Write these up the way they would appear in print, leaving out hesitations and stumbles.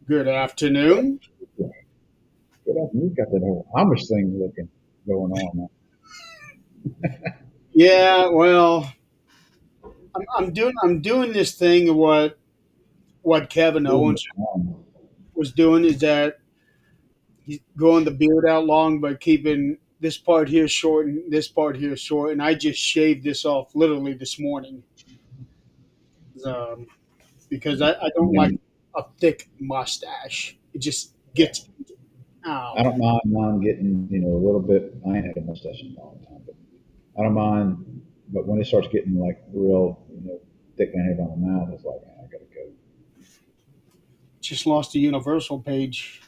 Good afternoon. Good afternoon. You got that whole Amish thing looking going on now. Yeah, well, I'm doing this thing. What Kevin Doing Owens was doing is that he's growing the beard out long, but keeping this part here short and this part here short. And I just shaved this off literally this morning, um, because I don't like it. a thick mustache. It just Yeah, gets I out. don't mind mine getting a little bit. I ain't had a mustache in a long time, but I don't mind. But when it starts getting like real, thick and heavy on the mouth, it's like I gotta go. Just lost the Universal page.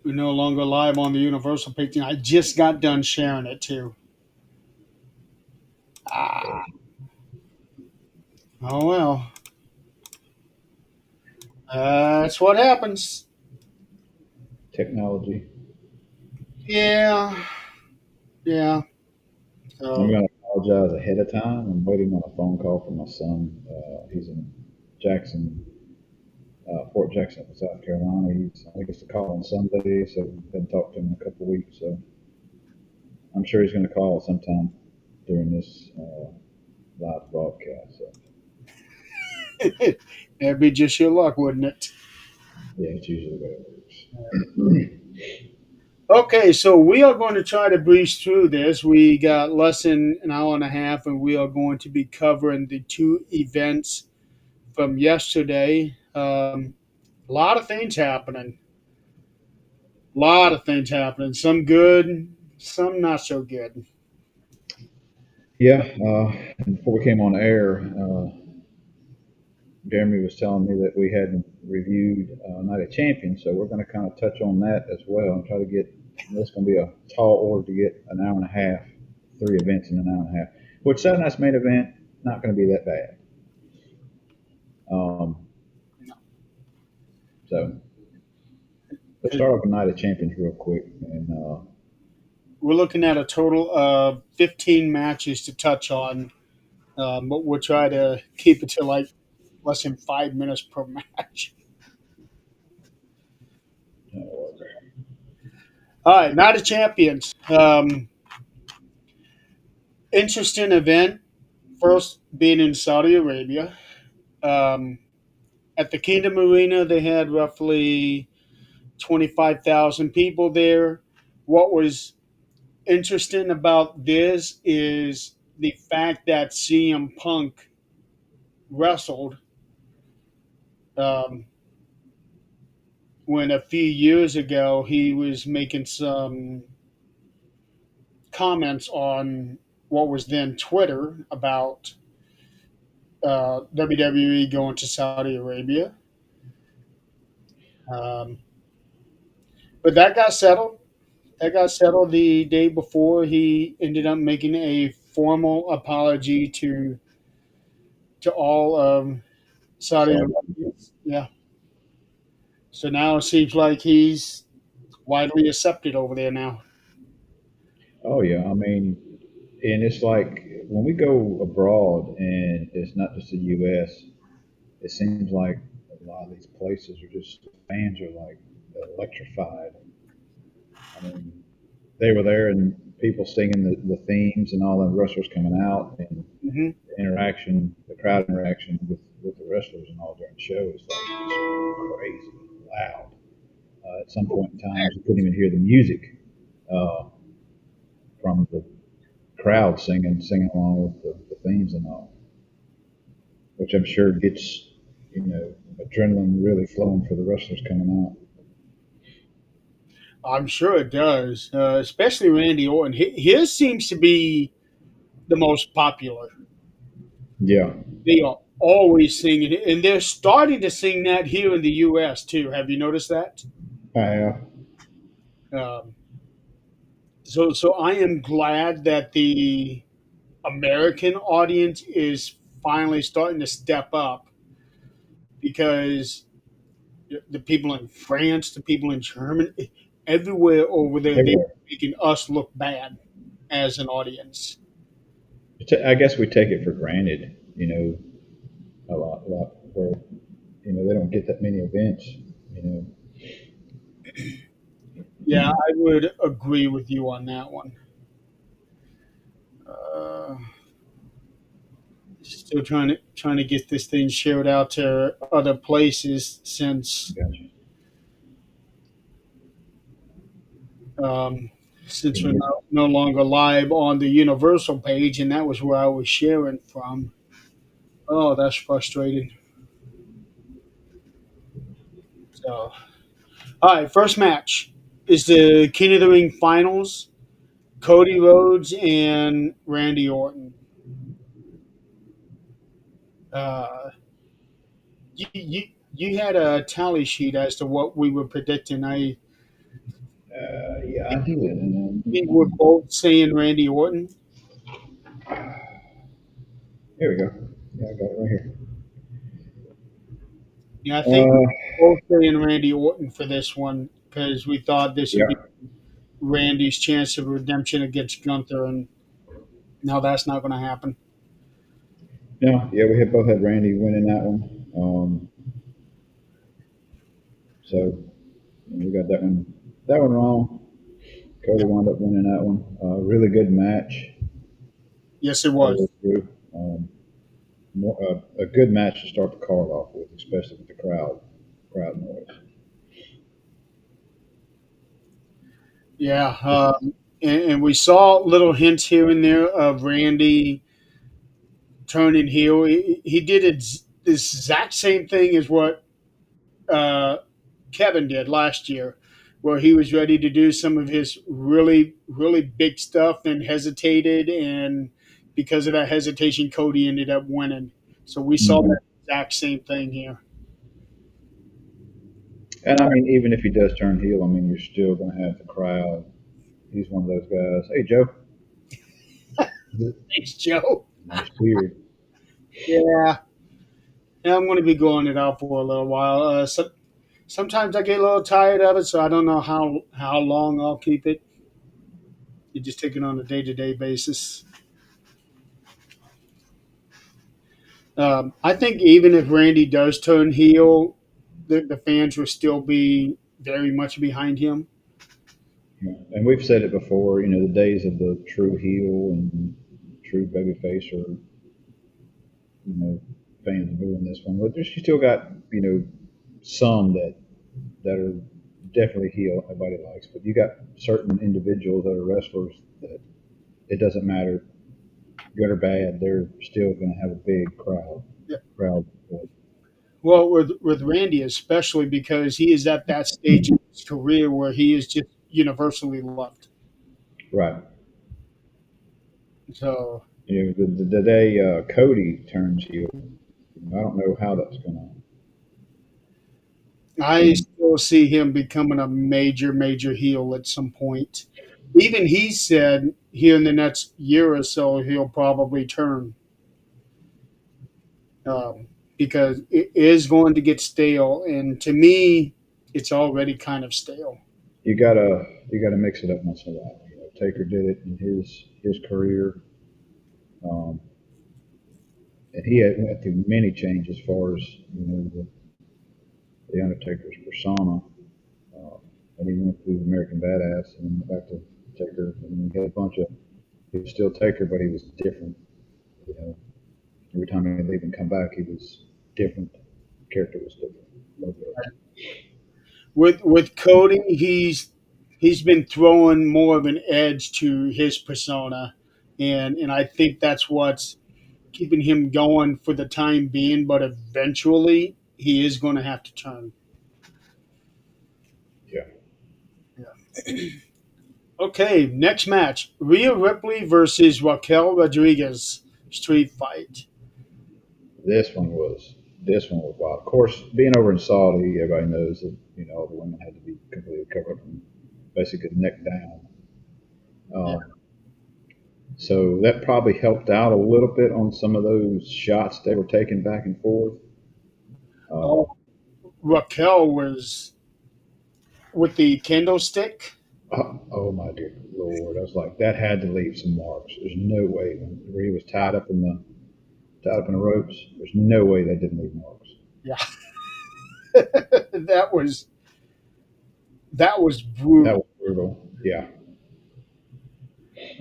We're no longer live on the Universal page. And I just got done sharing it too. Ah, Okay. oh well. That's what happens. Technology. Yeah, yeah. I'm So gonna apologize ahead of time. I'm waiting on a phone call from my son. He's in Jackson, Fort Jackson, South Carolina. He gets a call on Sunday, so we haven't talked to him in a couple of weeks. So I'm sure he's going to call sometime during this live broadcast. So that'd be just your luck, wouldn't it? yeah, it's usually the way it works. Okay, so we are going to try to breeze through this. We got less than an hour and a half, and we are going to be covering the two events from yesterday. A lot of things happening. A lot of things happening. Some good, some not so good. Yeah, and before we came on air, Jeremy was telling me that we hadn't reviewed Night of Champions, so we're going to kind of touch on that as well and try to get. It's going to be a tall order to get an hour and a half, three events in an hour and a half. Which Saturday night's main event not going to be that bad. Um, so let's start off with Night of Champions real quick, and We're looking at a total of 15 matches to touch on, but we'll try to keep it to like less than 5 minutes per match. uh, All right, Night of Champions. Interesting event. First, being in Saudi Arabia. Um, at the Kingdom Arena, they had roughly 25,000 people there. What was interesting about this is the fact that CM Punk wrestled, um, when a few years ago he was making some comments on what was then Twitter about WWE going to Saudi Arabia. Um, but that got settled. That got settled the day before. He ended up making a formal apology to all of Saudi Saudi. Arabia. Yeah. So now it seems like he's widely accepted over there now. Oh yeah, I mean, and it's like when we go abroad, and it's not just the U.S. It seems like a lot of these places are just fans are like electrified. I mean, they were there in people singing the themes and all the wrestlers coming out and Hmm. the interaction, the crowd interaction with the wrestlers and all during the show is like just crazy loud. At some point in times, you couldn't even hear the music uh, from the crowd singing along with the themes and all, which I'm sure gets adrenaline really flowing for the wrestlers coming out. I'm sure it does, especially Randy Orton. His seems to be the most popular. Yeah, They are always singing it, and they're starting to sing that here in the U.S. too. Have you noticed that? I have. Um, so I am glad that the American audience is finally starting to step up because the people in France, the people in Germany, everywhere over there, they're Everywhere. making us look bad as an audience. I guess we take it for granted, a lot where they don't get that many events. You know, Yeah, I would agree with you on that one. Uh, Still trying to get this thing shared out to other places gotcha. um, since Can we're you no longer live on the Universal page, and that was where I was sharing from. Oh, that's frustrating. So, all right, first match is the King of the Ring finals. Cody Rhodes and Randy Orton. Uh, you had a tally sheet as to what we were predicting. I yeah, I did. We were both saying Randy Orton. Here we go. Yeah, I got it right here. Yeah, I think we Uh, were both saying Randy Orton for this one because we thought this would yeah, be Randy's chance of redemption against Gunther, and now that's not going to happen. no, yeah, we had both had Randy winning that one. So we got that one wrong. Yeah. Cody wound up winning that one. Really good match Yes, it all the was. way through. A good match to start the card off with, especially with the crowd noise. Yeah, Just, and we saw little hints here and there of Randy turning heel. He did this exact same thing as what uh, Kevin did last year, where he was ready to do some of his really big stuff and hesitated, and because of that hesitation, Cody ended up winning. So we saw mhm. that exact same thing here. And I mean, even if he does turn heel, I mean, you're still going to have the crowd. He's one of those guys. Hey, Joe, Thanks, Joe. nice beard. Yeah, and I'm going to be going it out for a little while. Sometimes I get a little tired of it, so I don't know how long I'll keep it. You just take it on a day to day basis. I think even if Randy does turn heel, the fans will still be very much behind him. Yeah. And we've said it before. The days of the true heel and true babyface are fans booing this one, but there's you still got some that are definitely heel everybody likes, but you got certain individuals that are wrestlers that it doesn't matter good or bad, they're still going to have a big Yeah. crowd support. Well, with Randy especially because he is at that stage in his career where he is just universally loved. Right. So The day Cody turns heel, I don't know how that's going to I be. still see him becoming a major heel at some point. Even he said here in the next year or so he'll probably turn um, because it is going to get stale, and to me, it's already kind of stale. You gotta mix it up once in a while. Taker did it in his career, um, and he had went through many changes as far as the Undertaker's persona. Uh, and he went through American Badass and then back to Taker. And he had a bunch of. He was still Taker, but he was different. You know, every time he'd leave and come back, he was different. The character was different. Both of them. With Cody, he's been throwing more of an edge to his persona, and I think that's what's keeping him going for the time being. But eventually, he is going to have to turn. Yeah. Okay, next match: Rhea Ripley versus Raquel Rodriguez street fight. This one was wild. Of course, being over in Saudi, everybody knows that all the women had to be completely covered from basically neck down. Yeah. Um, so that probably helped out a little bit on some of those shots they were taking back and forth. Uh, Oh, Raquel was with the candlestick. oh my dear Lord! I was like, that had to leave some marks. There's no way where he was tied up in the ropes. There's no way they didn't leave marks. Yeah, that was that was That brutal. was brutal. Yeah.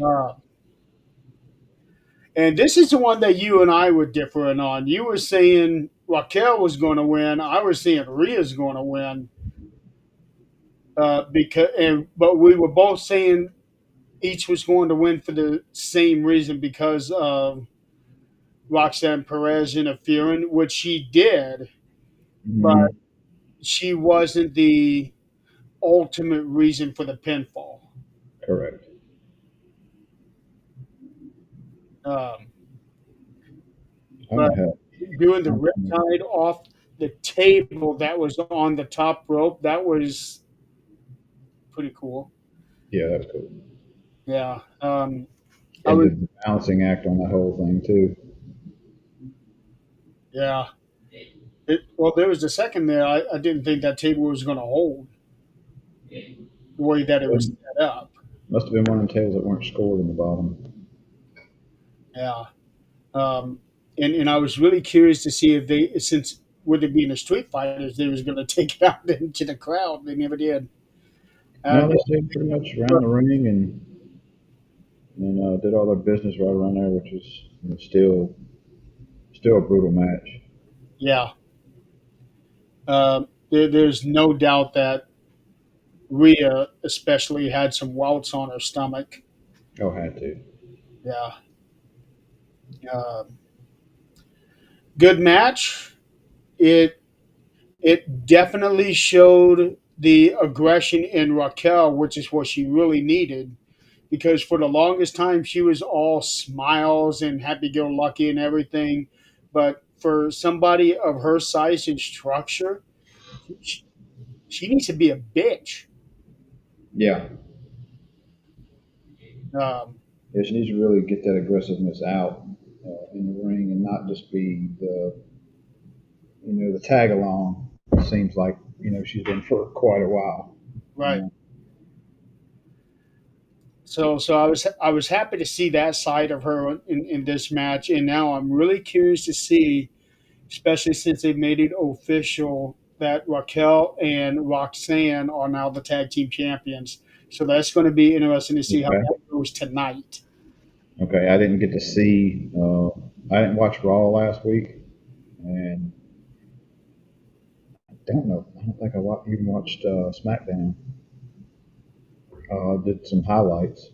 Uh, and this is the one that you and I were differing on. You were saying Raquel was going to win. I was saying Rhea's going to win. But we were both saying each was going to win for the same reason because of Roxanne Perez interfering, which she did, but Hmm. she wasn't the ultimate reason for the pinfall. Correct. Um, I but don't have. doing the I'm, riptide off the table that was on the top rope, that was pretty cool. yeah, that was cool. Yeah. I And was, the balancing act on that whole thing too. yeah. Well, there was a second there. I didn't think that table was going to hold the way that it was set up. Must have been one of the tables that weren't scored in the bottom. Yeah. Um, and I was really curious to see if they, since with it being a street fight, if they was going to take it out into the crowd. They never did. No, Uh, they stayed pretty much around the ring and did all their business right around there, which is still a brutal match. yeah. There's no doubt that Rhea especially had some welts on her stomach. Oh, had to. Yeah. Um, Good match. It definitely showed the aggression in Raquel, which is what she really needed. Because for the longest time, she was all smiles and happy go lucky and everything. But for somebody of her size and structure, she, she needs to be a bitch. Yeah, Um, yeah, she needs to really get that aggressiveness out in the ring and not just be the tag along. It seems like she's been for quite a while. right. Uh, So I was happy to see that side of her in this match, and now I'm really curious to see, especially since they made it official that Raquel and Roxanne are now the tag team champions. So that's going to be interesting to see how okay, that goes tonight. okay. I didn't get to see. I didn't watch Raw last week, and don't know. I don't think even watched SmackDown. Did some highlights.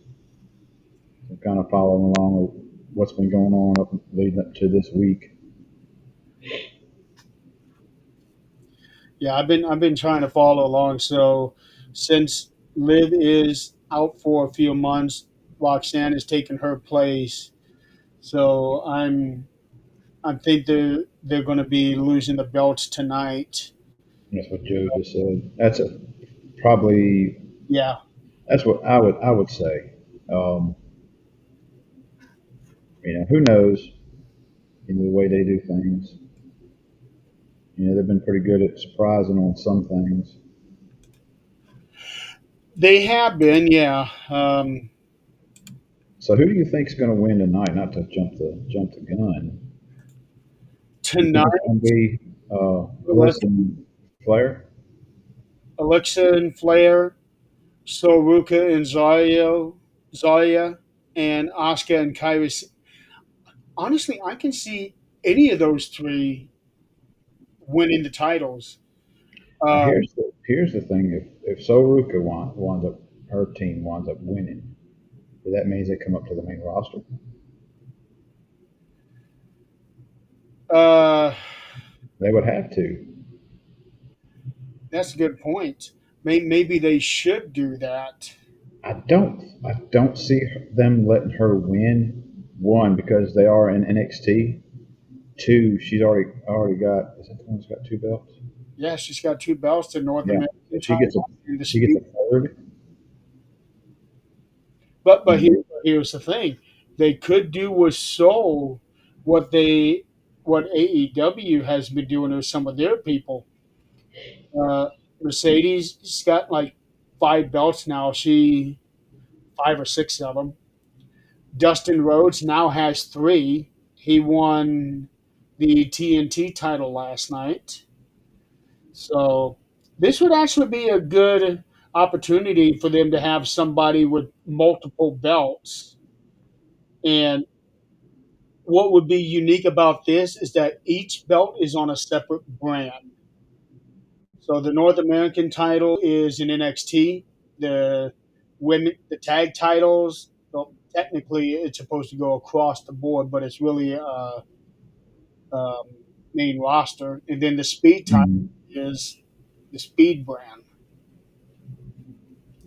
So kind of following along with what's been going on leading up to this week. Yeah, I've been trying to follow along. So since Liv is out for a few months, Roxanne has taken her place. So I think they're going to be losing the belts tonight. That's what Joe just said. Probably Yeah, that's what I would say. Um, who knows? The way they do things. They've been pretty good at surprising on some things. they have been. Yeah, So who do you think's going to win tonight? Not to jump the gun. You think it's tonight, going to be Alexa, Alyssa and Flair? Alexa and Flair. So Ruka and Zarya, and Asuka and Kairi. Honestly, I can see any of those three winning the titles. Now Um, here's the thing: if Soruka winds up her team winds up winning, that means they come up to the main roster. uh, They would have to. that's a good point. Maybe they should do that. I don't see them letting her win. One, because they are in NXT. Two, she's already got. Is that the one that's got two belts? Yeah, she's got two belts, the North Yeah. American If she gets a title and the she gets speed. a third. But And here's the thing: they could do with Soul what AEW has been doing with some of their people. Uh, Mercedes, she's got like five belts now. She five or six of them. Dustin Rhodes now has three. He won the TNT title last night. So this would actually be a good opportunity for them to have somebody with multiple belts. And what would be unique about this is that each belt is on a separate brand. So the North American title is in NXT. The tag titles, well, technically it's supposed to go across the board, but it's really um, main roster. And then the speed title mhm. is the speed brand,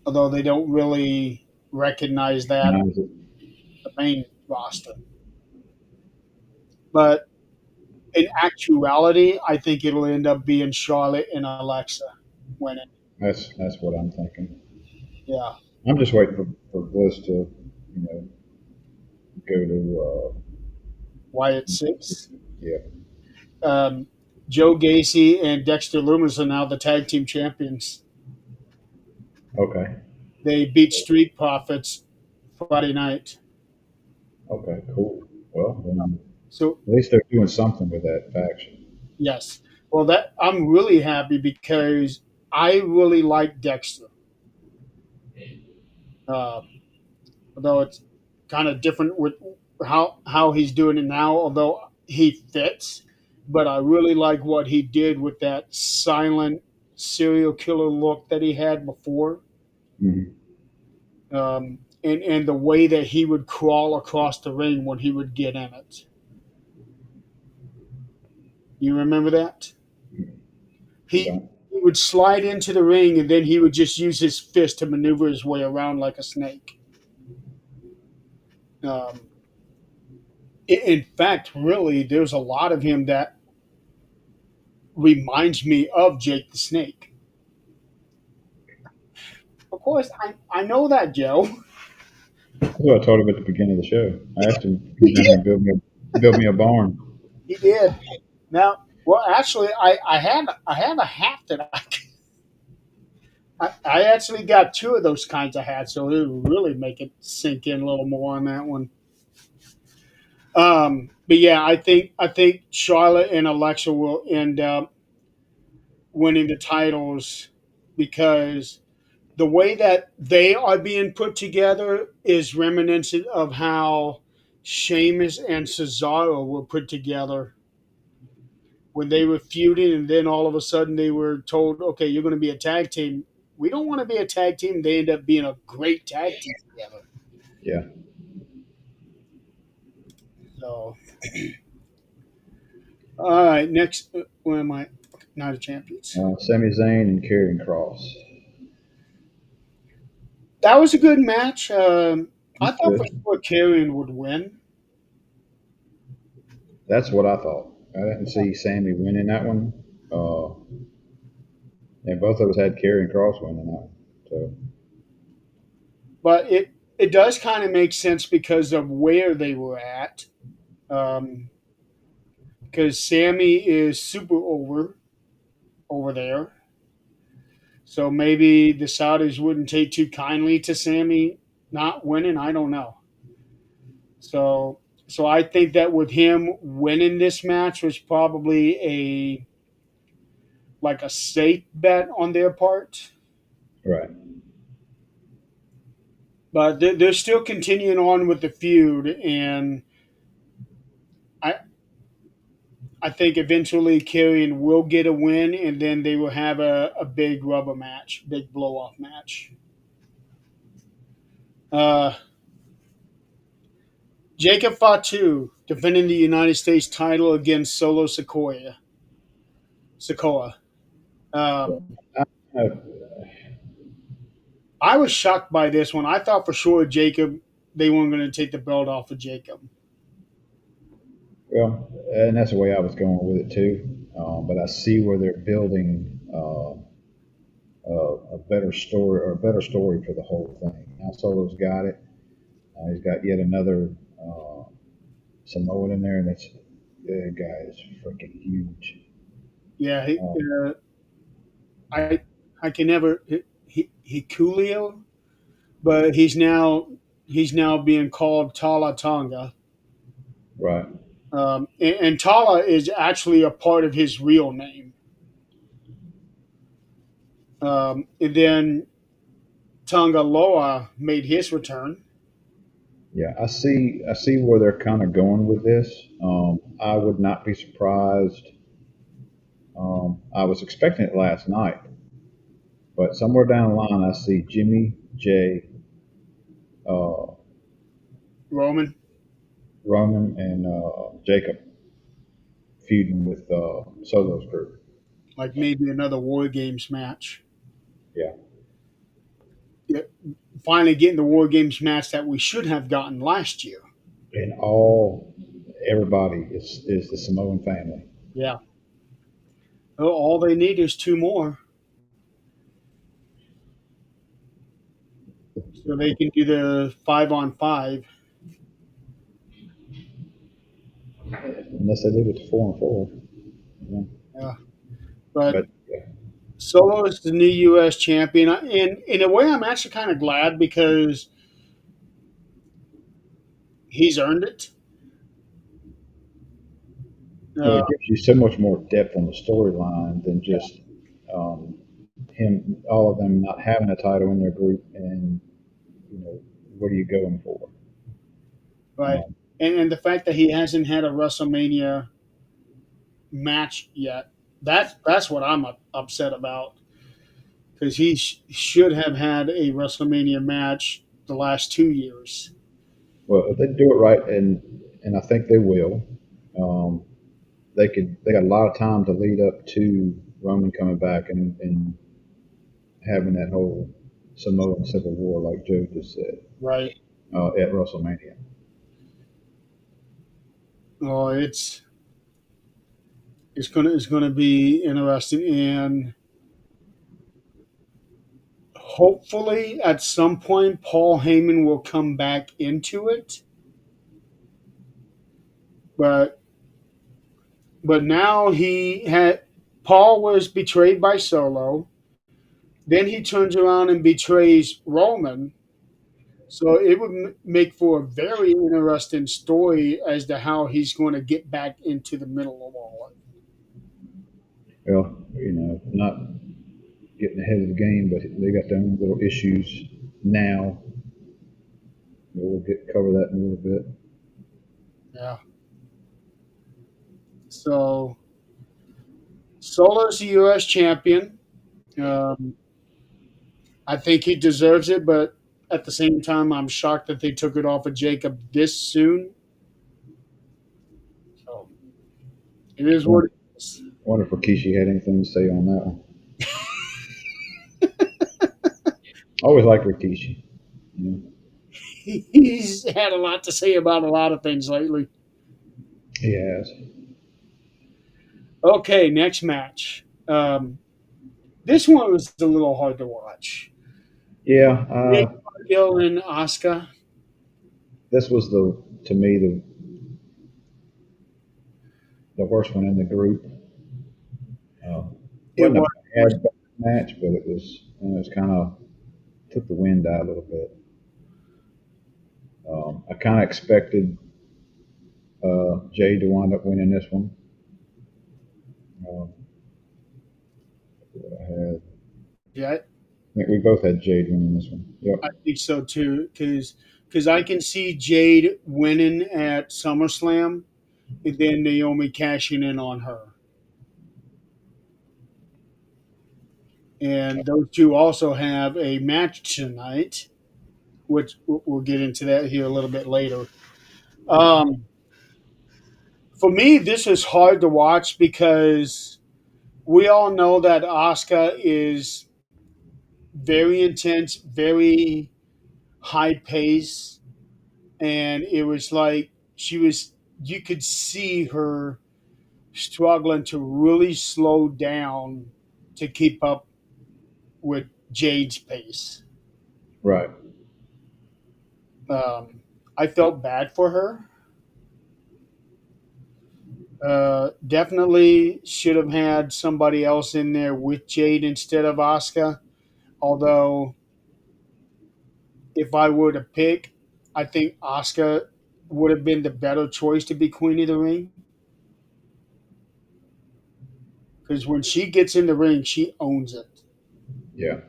although they don't really recognize that Now, is it, the main roster. But in actuality, I think it'll end up being Charlotte and Alexa winning. that's what I'm thinking. Yeah, I'm just waiting for Bliss to, go to. Wyatt Six. Yeah. Um, Joe Gacy and Dexter Lumis are now the tag team champions. Okay. They beat Street Profits Friday night. Okay. Cool. Well, then So at least they're doing something with that faction. yes, well that I'm really happy because I really like Dexter. Um, Although it's kind of different with how he's doing it now. Although he fits, but I really like what he did with that silent serial killer look that he had before, Hmm. and the way that he would crawl across the ring when he would get in it. You remember that? I He don't. he would slide into the ring and then he would just use his fist to maneuver his way around like a snake. Um, in fact, really, there's a lot of him that reminds me of Jake the Snake. Of course, I know that, Joe. That's what I told him at the beginning of the show. I asked him to He come down here did. and build me a barn. He did. Now, well, actually, I have a hat that I actually got two of those kinds of hats, so it will really make it sink in a little more on that one. But yeah, I think Charlotte and Alexa will end up winning the titles because the way that they are being put together is reminiscent of how Sheamus and Cesaro were put together when they were feuding, and then all of a sudden they were told, "Okay, you're going to be a tag team." We don't want to be a tag team. They end up being a great tag team together. Yeah. So, all right, next, where am I? Night of Champions. Sami Zayn and Karrion Cross. That was a good match. I That's thought for good. sure Karrion would win, That's what I thought. I didn't see Sammy winning that one. Uh, and both of us had Karrion Cross winning that one. So but it does kind of make sense because of where they were at. Um, because Sammy is super over there. So maybe the Saudis wouldn't take too kindly to Sammy not winning. I don't know. So so I think that with him winning this match was probably a safe bet on their part. right. but they're still continuing on with the feud, and I I think eventually Karrion will get a win, and then they will have a big rubber match, big blow off match. Uh, Jacob Fatu defending the United States title against Solo Sequoia. Sokoa. Um, Uh, I was shocked by this one. I thought for sure Jacob they weren't going to take the belt off of Jacob. well, and that's the way I was going with it too. But I see where they're building a better story or a better story for the whole thing. Now Solo's got it. He's got yet another uh, Samoan in there, and that's the guy is freaking huge. Yeah, Uh, I I can never he Coolio, but he's now being called Tala Tonga. right. And Tala is actually a part of his real name. And then Tonga Loa made his return. Yeah, I see where they're kind of going with this. I would not be surprised. I was expecting it last night, but somewhere down the line, I see Jimmy, Jay, uh, Roman, Roman, and Jacob feuding with Solo's group. like maybe another War Games match. Yeah, Yeah, finally getting the War Games match that we should have gotten last year. and everybody is the Samoan family. Yeah. Well, all they need is two more, so they can do the 5 on 5. Unless they leave it to 4-4. Yeah. Yeah. But But yeah, Solo is the new U.S. champion, and in a way, I'm actually kind of glad because he's earned it. well, Uh, it gives you so much more depth on the storyline than just um, all of them not having a title in their group, and what are you going for? right, Um, and the fact that he hasn't had a WrestleMania match yet, that's what I'm upset about because he should have had a WrestleMania match the last 2 years. well, if they do it right, and I think they will, um, they got a lot of time to lead up to Roman coming back and having that whole Samoan Civil War, like Joe just said, Right. at WrestleMania. Oh, it's gonna be interesting, and hopefully at some point Paul Heyman will come back into it. But now he had Paul was betrayed by Solo. Then he turns around and betrays Roman. So it would make for a very interesting story as to how he's going to get back into the middle of all of it. Well, not getting ahead of the game, but they got their own little issues now. We'll get cover that in a little bit. Yeah. So Solo's the U.S. champion. Um, I think he deserves it, but at the same time, I'm shocked that they took it off of Jacob this soon. So it is what Wonder, it is. wonder if Rikishi had anything to say on that one. I always like Rikishi. You know, He's had a lot to say about a lot of things lately. he has. Okay, next match. This one was a little hard to watch. Yeah, Jake Gill and Asuka. this was to me the worst one in the group. It Wasn't a was bad match, but it was kind of took the wind out a little bit. I kind of expected Jay to wind up winning this one. Um, what I had. yeah. think we both had Jade winning this one. Yep. I think so too, because I can see Jade winning at SummerSlam and then Naomi cashing in on her. And those two also have a match tonight, which we'll get into that here a little bit later. Um, for me, this is hard to watch because we all know that Asuka is very intense, very high pace, and it was like she was. You could see her struggling to really slow down to keep up with Jade's pace. Right. Um, I felt bad for her. Definitely should have had somebody else in there with Jade instead of Asuka. Although, if I were to pick, I think Asuka would have been the better choice to be Queen of the Ring. Because when she gets in the ring, she owns it. Yeah.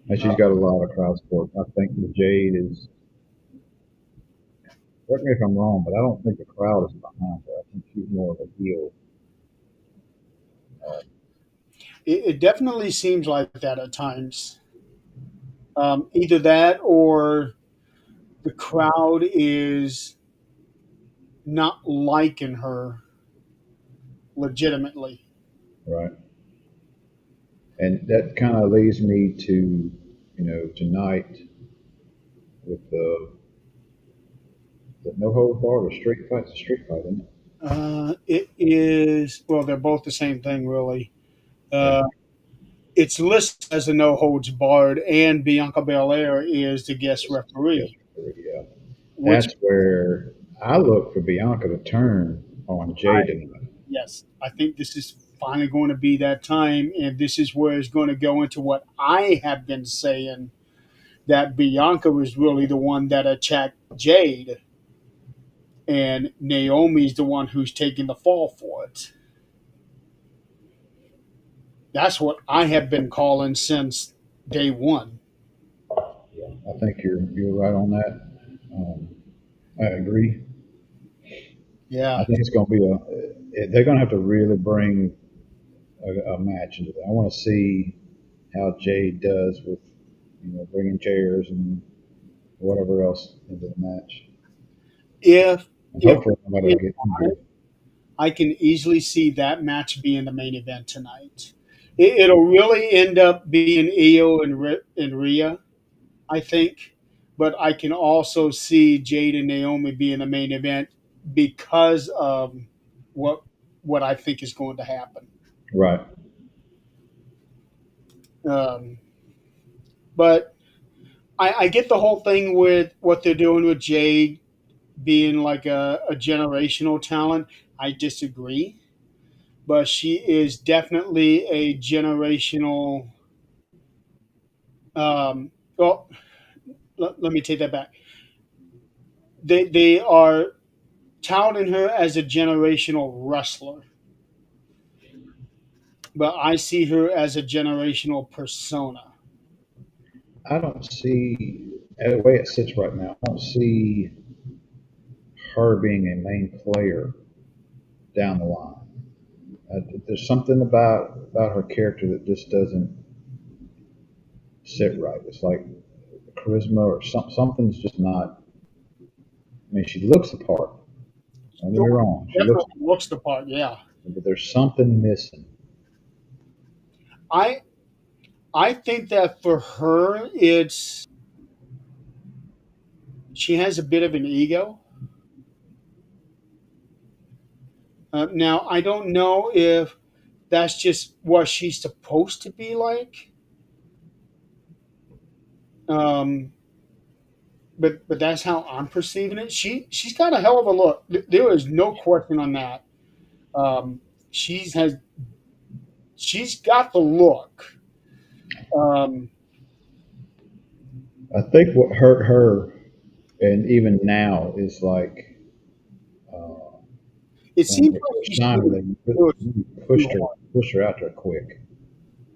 And Uh, she's got a lot of crowd support. I think the Jade is. Correct me if I'm wrong, but I don't think the crowd is behind her. I think she's more of a heel. it definitely seems like that at times. Either that or the crowd is not liking her legitimately. Right. And that kind of leads me to, tonight with the no hold bar or street fight. It's a street fight, isn't it? It is, well, they're both the same thing, really. Yeah. Uh, it's listed as a no holds barred, and Bianca Belair is the guest Yes. referee, Yeah. which That's where I look for Bianca to turn on I, Jade tonight. yes, I think this is finally going to be that time, and this is where it's going to go into what I have been saying that Bianca was really the one that attacked Jade, and Naomi's the one who's taking the fall for it. That's what I have been calling since day one. Yeah. I think you're right on that. Um, I agree. I Yeah. think it's going to be they're going to have to really bring a match into that. I want to see how Jade does with bringing chairs and whatever else into the match, If and if hopefully nobody will if get I, injured. I can easily see that match being the main event tonight. It'll really end up being Io and Rhea, I think, but I can also see Jade and Naomi being the main event because of what what I think is going to happen. Right. Um, but I get the whole thing with what they're doing with Jade being like a generational talent. I disagree, but she is definitely a generational. Well, let me take that back. They are touting her as a generational wrestler, but I see her as a generational persona. I don't see the way it sits right now. I don't see her being a main player down the line. There's something about her character that just doesn't sit right. It's like charisma or something's just not. I mean, she looks the part. Don't get me wrong. She looks, Definitely looks the part. Yeah, but there's something missing. I I think that for her, it's she has a bit of an ego. Now I don't know if that's just what she's supposed to be like. Um, but that's how I'm perceiving it. She's got a hell of a look. There is no question on that. Um, has she's got the look. Um, I think what hurt her, and even now, is like uh, it when seems they like first signed her, they it was really too pushed her hard. pushed her out there quick.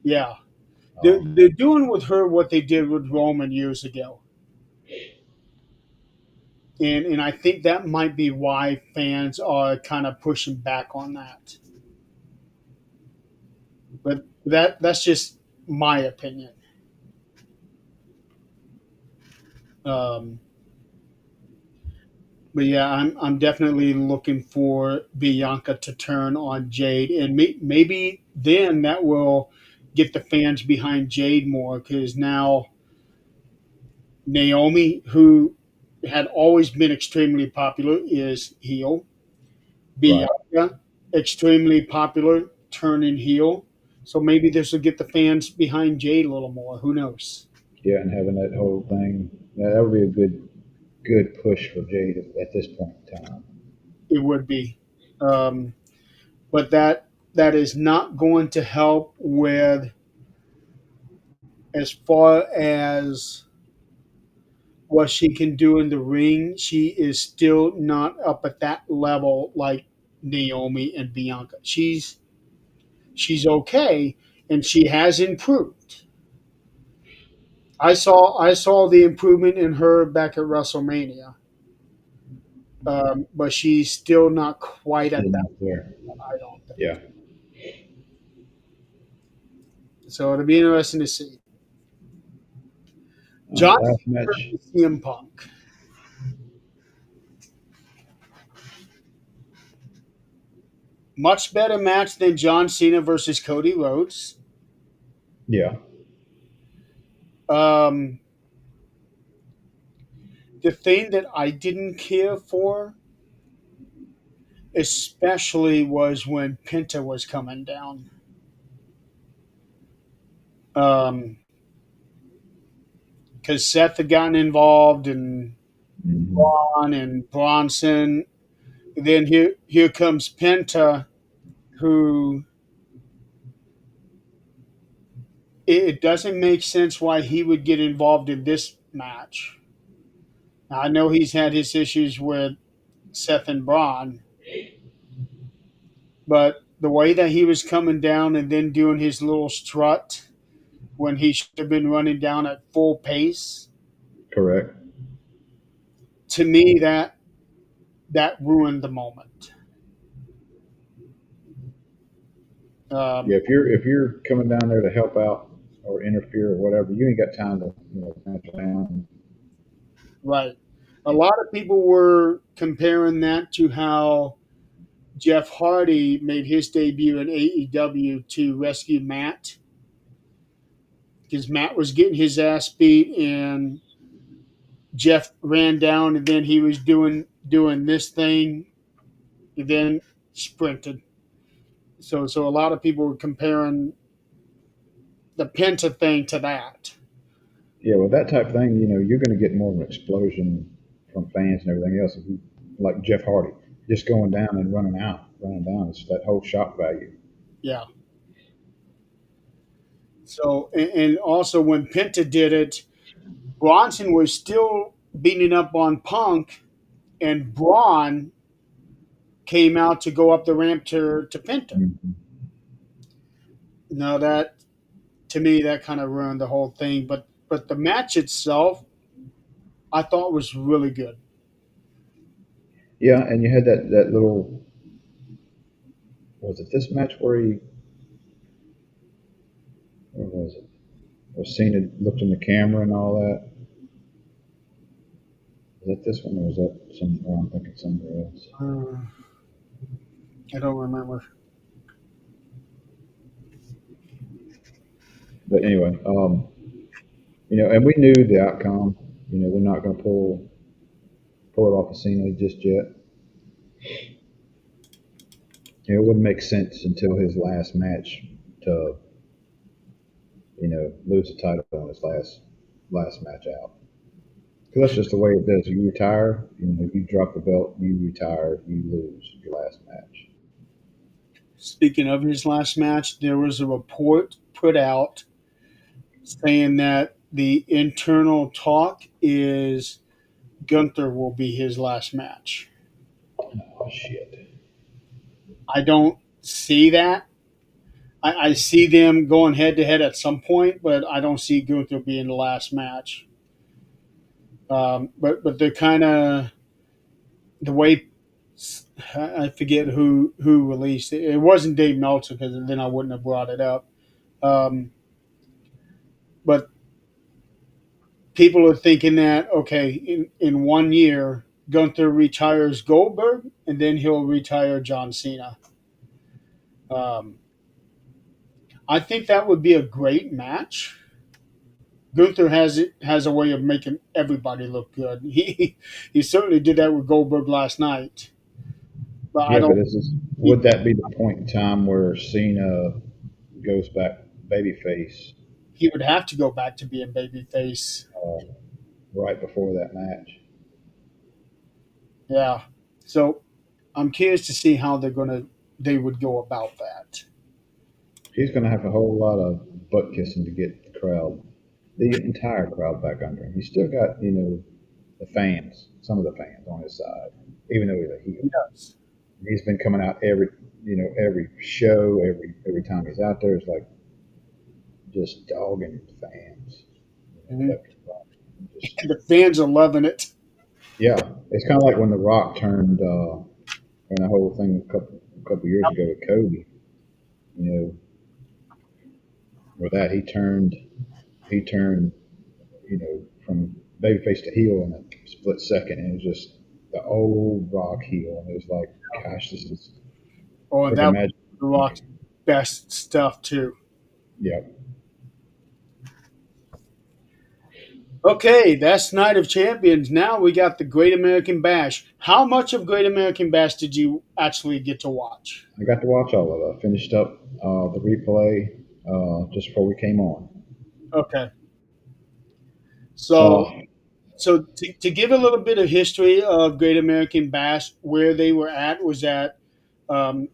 Yeah, they're doing with her what they did with Roman years ago, and I think that might be why fans are kind of pushing back on that. But that's just my opinion. Um, but yeah, I'm definitely looking for Bianca to turn on Jade, and maybe then that will get the fans behind Jade more because now Naomi, who had always been extremely popular, is heel. Right. Bianca, extremely popular, turning heel. So maybe this will get the fans behind Jade a little more. Who knows? Yeah, and having that whole thing, that would be a good push for Jade at this point in time. It would be. Um, but that is not going to help with as far as what she can do in the ring. She is still not up at that level like Naomi and Bianca. She's okay, and she has improved. I saw the improvement in her back at WrestleMania, but she's still not quite at Still that. not there. I don't Yeah. think so. It'll be interesting to see. John Last Cena match. versus CM Punk, much better match than John Cena versus Cody Rhodes. Yeah. Um, the thing that I didn't care for, especially, was when Penta was coming down. Um, because Seth had gotten involved and Hmm. Braun and Bronson. Then here comes Penta, who it doesn't make sense why he would get involved in this match. Now, I know he's had his issues with Seth and Braun, but the way that he was coming down and then doing his little strut when he should have been running down at full pace, Correct. to me that ruined the moment. Yeah. Um, If you're coming down there to help out or interfere or whatever, you ain't got time to match down. right. A lot of people were comparing that to how Jeff Hardy made his debut in AEW to rescue Matt because Matt was getting his ass beat and Jeff ran down and then he was doing this thing and then sprinted. So a lot of people were comparing the Penta thing to that. Yeah. Well, that type of thing, you're going to get more of an explosion from fans and everything else. If you, like Jeff Hardy, just going down and running down. It's that whole shock value. Yeah. So and also when Penta did it, Bronson was still beating up on Punk, and Braun came out to go up the ramp to Penta. Mhm. Now that to me that kind of ruined the whole thing. But the match itself, I thought was really good. Yeah, and you had that little, was it this match where where was it? Where Cena looked in the camera and all that. Was that this one or was that some? Or I'm thinking somewhere else. Uh, I don't remember. But anyway, and we knew the outcome. They're not going to pull it off of Cena just yet. It wouldn't make sense until his last match to lose the title on his last match out. Because that's just the way it does. You retire, you drop the belt, you retire, you lose your last match. Speaking of his last match, there was a report put out saying that the internal talk is Gunther will be his last match. Oh shit. I don't see that. I see them going head to head at some point, but I don't see Gunther being the last match. But they're kind of the way I forget who released it. It wasn't Dave Meltzer because then I wouldn't have brought it up. Um, but people are thinking that okay, in 1 year, Gunther retires Goldberg, and then he'll retire John Cena. Um, I think that would be a great match. Gunther has a way of making everybody look good. He certainly did that with Goldberg last night. But I Yeah, but don't. is this, He, would that be the point in time where Cena goes back babyface he would have to go back to being babyface. uh, right before that match? Yeah. So I'm curious to see how they would go about that. He's going to have a whole lot of butt kissing to get the crowd, the entire crowd back under him. He's still got, the fans, some of the fans on his side, even though he's a heel. He does. He's been coming out every show, every time he's out there. It's like just dogging fans, Mhm. left and right. Just The fans are loving it. yeah, it's kind of like when The Rock turned when the whole thing a couple years ago with Kobe. You know, with that he turned from babyface to heel in a split second, and it was just the old Rock heel, and it was like, gosh, this is Oh, and freaking that was magic. The Rock's best stuff too. Yeah, Okay, that's Night of Champions. Now we got the Great American Bash. How much of Great American Bash did you actually get to watch? I got to watch all of it. I finished up the replay just before we came on. Okay, Uh, so to give a little bit of history of Great American Bash, where they were at was at um,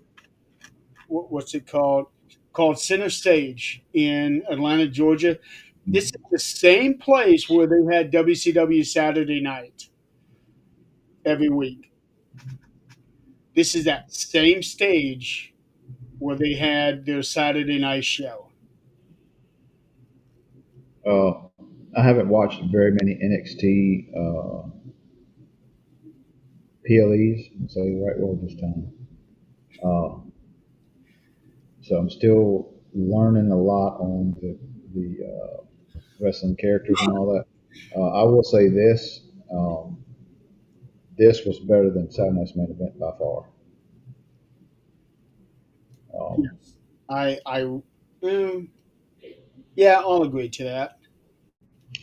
what's it called? Called Center Stage in Atlanta, Georgia. This is the same place where they had WCW Saturday Night every week. This is that same stage where they had their Saturday night show. uh, I haven't watched very many NXT PLEs. Say the right word this time. Uh, so I'm still learning a lot on the wrestling characters and all that. I will say this: this was better than Saturday Night's Main Event by far. Um, Yes, I yeah, I'll agree to that.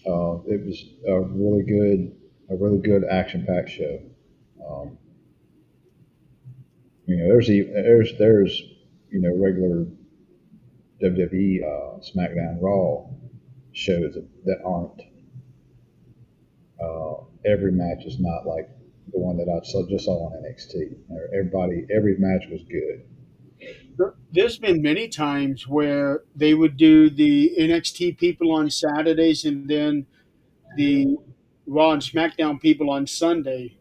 it was a really good action-packed show. Um, there's regular WWE SmackDown Raw shows that aren't. Every match is not like the one that just saw on NXT. Every match was good. There's been many times where they would do the NXT people on Saturdays and then the Raw and SmackDown people on Sunday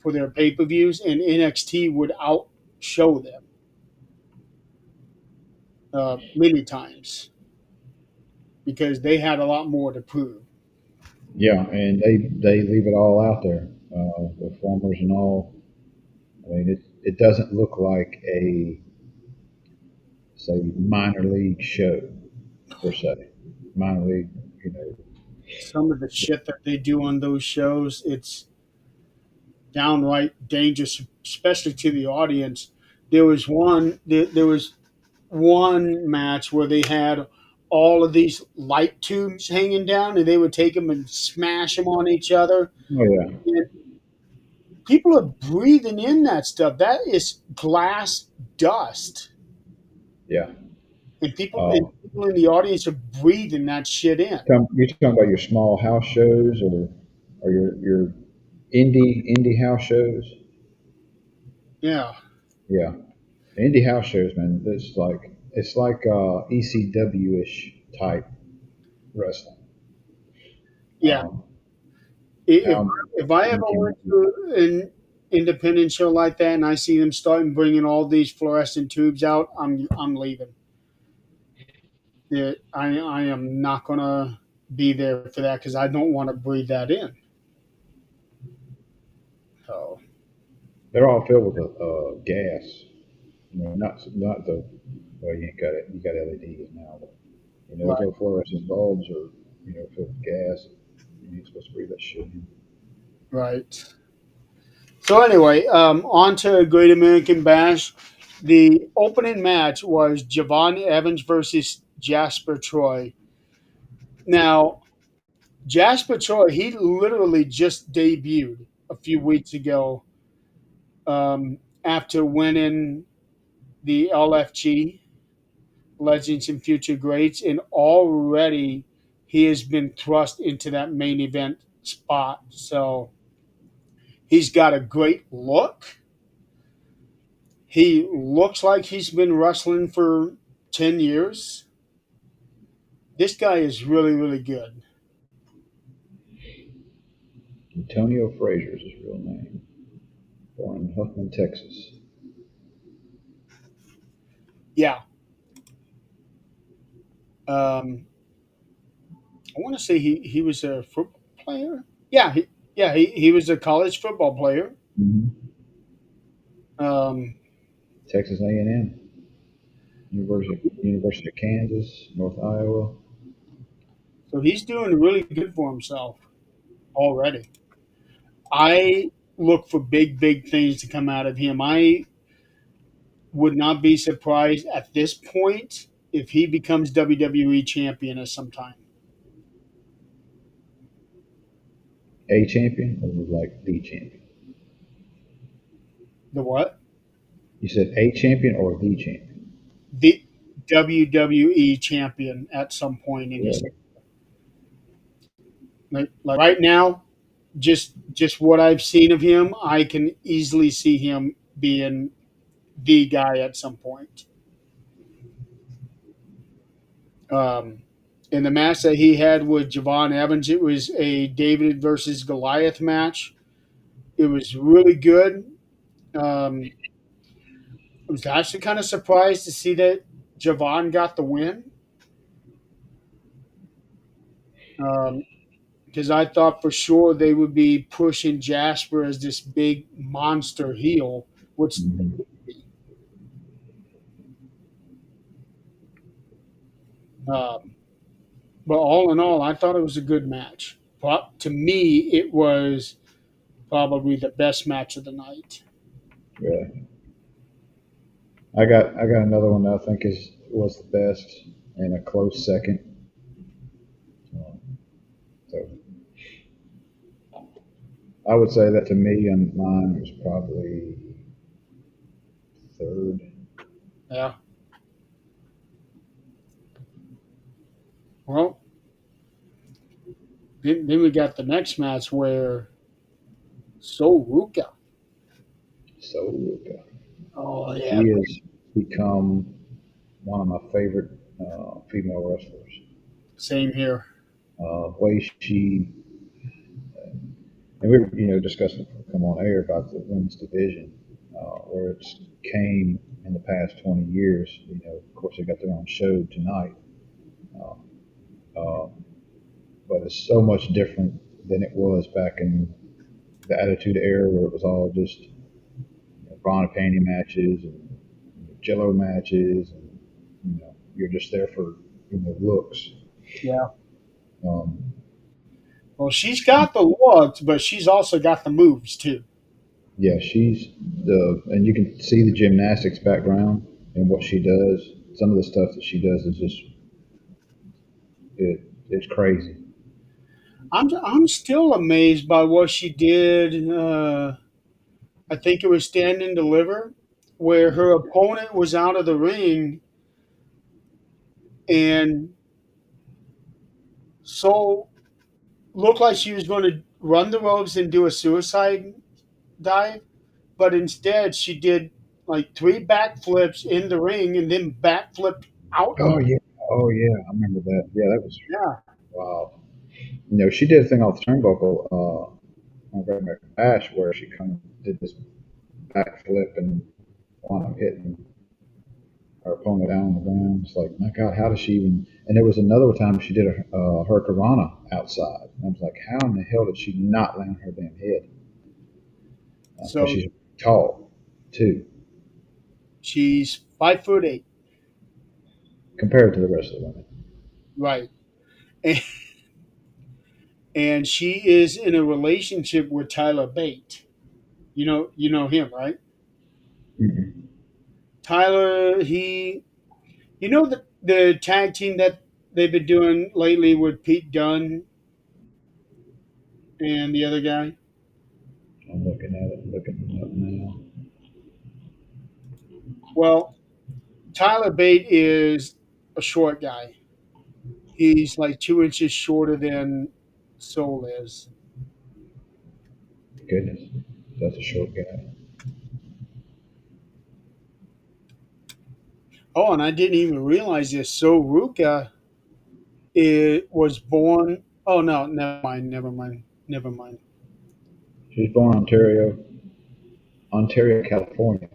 for their pay per views, and NXT would outshow them many times because they had a lot more to prove. Yeah, and they leave it all out there, the formers and all. I mean, it doesn't look like a say minor league show per se. Minor league, you know. Some of the shit that they do on those shows, it's downright dangerous, especially to the audience. There was one match where they had all of these light tubes hanging down, and they would take them and smash them on each other. Oh yeah, And people are breathing in that stuff. That is glass dust, yeah. and Uh, people in the audience are breathing that shit in. you're talking about your small house shows or your indie house shows. Yeah, Yeah, indie house shows, man. It's like ECW ish type wrestling. yeah. Um, If now, if I ever indie, went to an independent show like that and I see them starting bringing all these fluorescent tubes out, I'm leaving. I am not gonna be there for that because I don't want to breathe that in. So They're all filled with gas. Not the well, you ain't got it. You got LEDs now, but those right, little fluorescent bulbs are filled with gas. You ain't supposed to breathe that shit in. right. So anyway, on to Great American Bash. The opening match was Javon Evans versus Jasper Troy. Now, Jasper Troy, he literally just debuted a few weeks ago after winning the LFG Legends and Future Greats, and already he has been thrust into that main event spot. So he's got a great look. He looks like he's been wrestling for 10 years. This guy is really, really good. Antonio Frazier is his real name. Born in Huffman, Texas. Yeah. I want to say he was a football player. Yeah, he was a college football player. Mm-hmm. Um, Texas A&M, University of Kansas, North Iowa. so he's doing really good for himself already. I look for big, big things to come out of him. I would not be surprised at this point if he becomes WWE champion at some time. A champion or like the champion? The what? You said a champion or the champion? The WWE champion at some point in his Really? like right now. Just what I've seen of him, I can easily see him being the guy at some point. Um, in the match that he had with Javon Evans, it was a David versus Goliath match. It was really good. Um, I was actually kind of surprised to see that Javon got the win because I thought for sure they would be pushing Jasper as this big monster heel, which Mm-hmm. um, but all in all, I thought it was a good match. But to me, it was probably the best match of the night. Really? I got another one that I think is was the best and a close second. Um, so I would say that to me on mine was probably third. Yeah. Well, then we got the next match where Soruka. So Luca. Oh She yeah, has become one of my favorite female wrestlers. same here. Way she and we were discussing it before we come on air about the women's division, where it's came in the past 20 years. Of course, they got their own show tonight, uh, uh, but it's so much different than it was back in the Attitude Era, where it was all just bra and panty matches and Jello matches, and you're just there for looks. Yeah. Um, Well, she's got the looks, but she's also got the moves too. yeah, and you can see the gymnastics background and what she does. Some of the stuff that she does is just it's crazy. I'm still amazed by what she did. I think it was Stand and Deliver, where her opponent was out of the ring and so looked like she was going to run the ropes and do a suicide dive, but instead she did like three backflips in the ring and then backflipped out of Oh yeah, oh yeah, I remember that. Yeah, that was yeah. wow. She did a thing off the turnbuckle on Great American Bash where she kind of did this backflip and wound up hitting her opponent down on the ground. It's like, my God, how does she even? And there was another time she did her Karana outside. And I was like, how in the hell did she not land on her damn head? Because So she's tall, too, she's 5'8", compared to the rest of the women. right? And, and she is in a relationship with Tyler Bate. You know him, right? Mm-mm. Tyler, you know the tag team that they've been doing lately with Pete Dunne and the other guy. I'm looking at it, looking it up now. Well, Tyler Bate is a short guy. He's like 2 inches shorter than Soul is. Goodness, that's a short guy. Oh, and I didn't even realize this. So Ruka was born. Oh no, never mind, never mind, never mind. She's born in Ontario, California.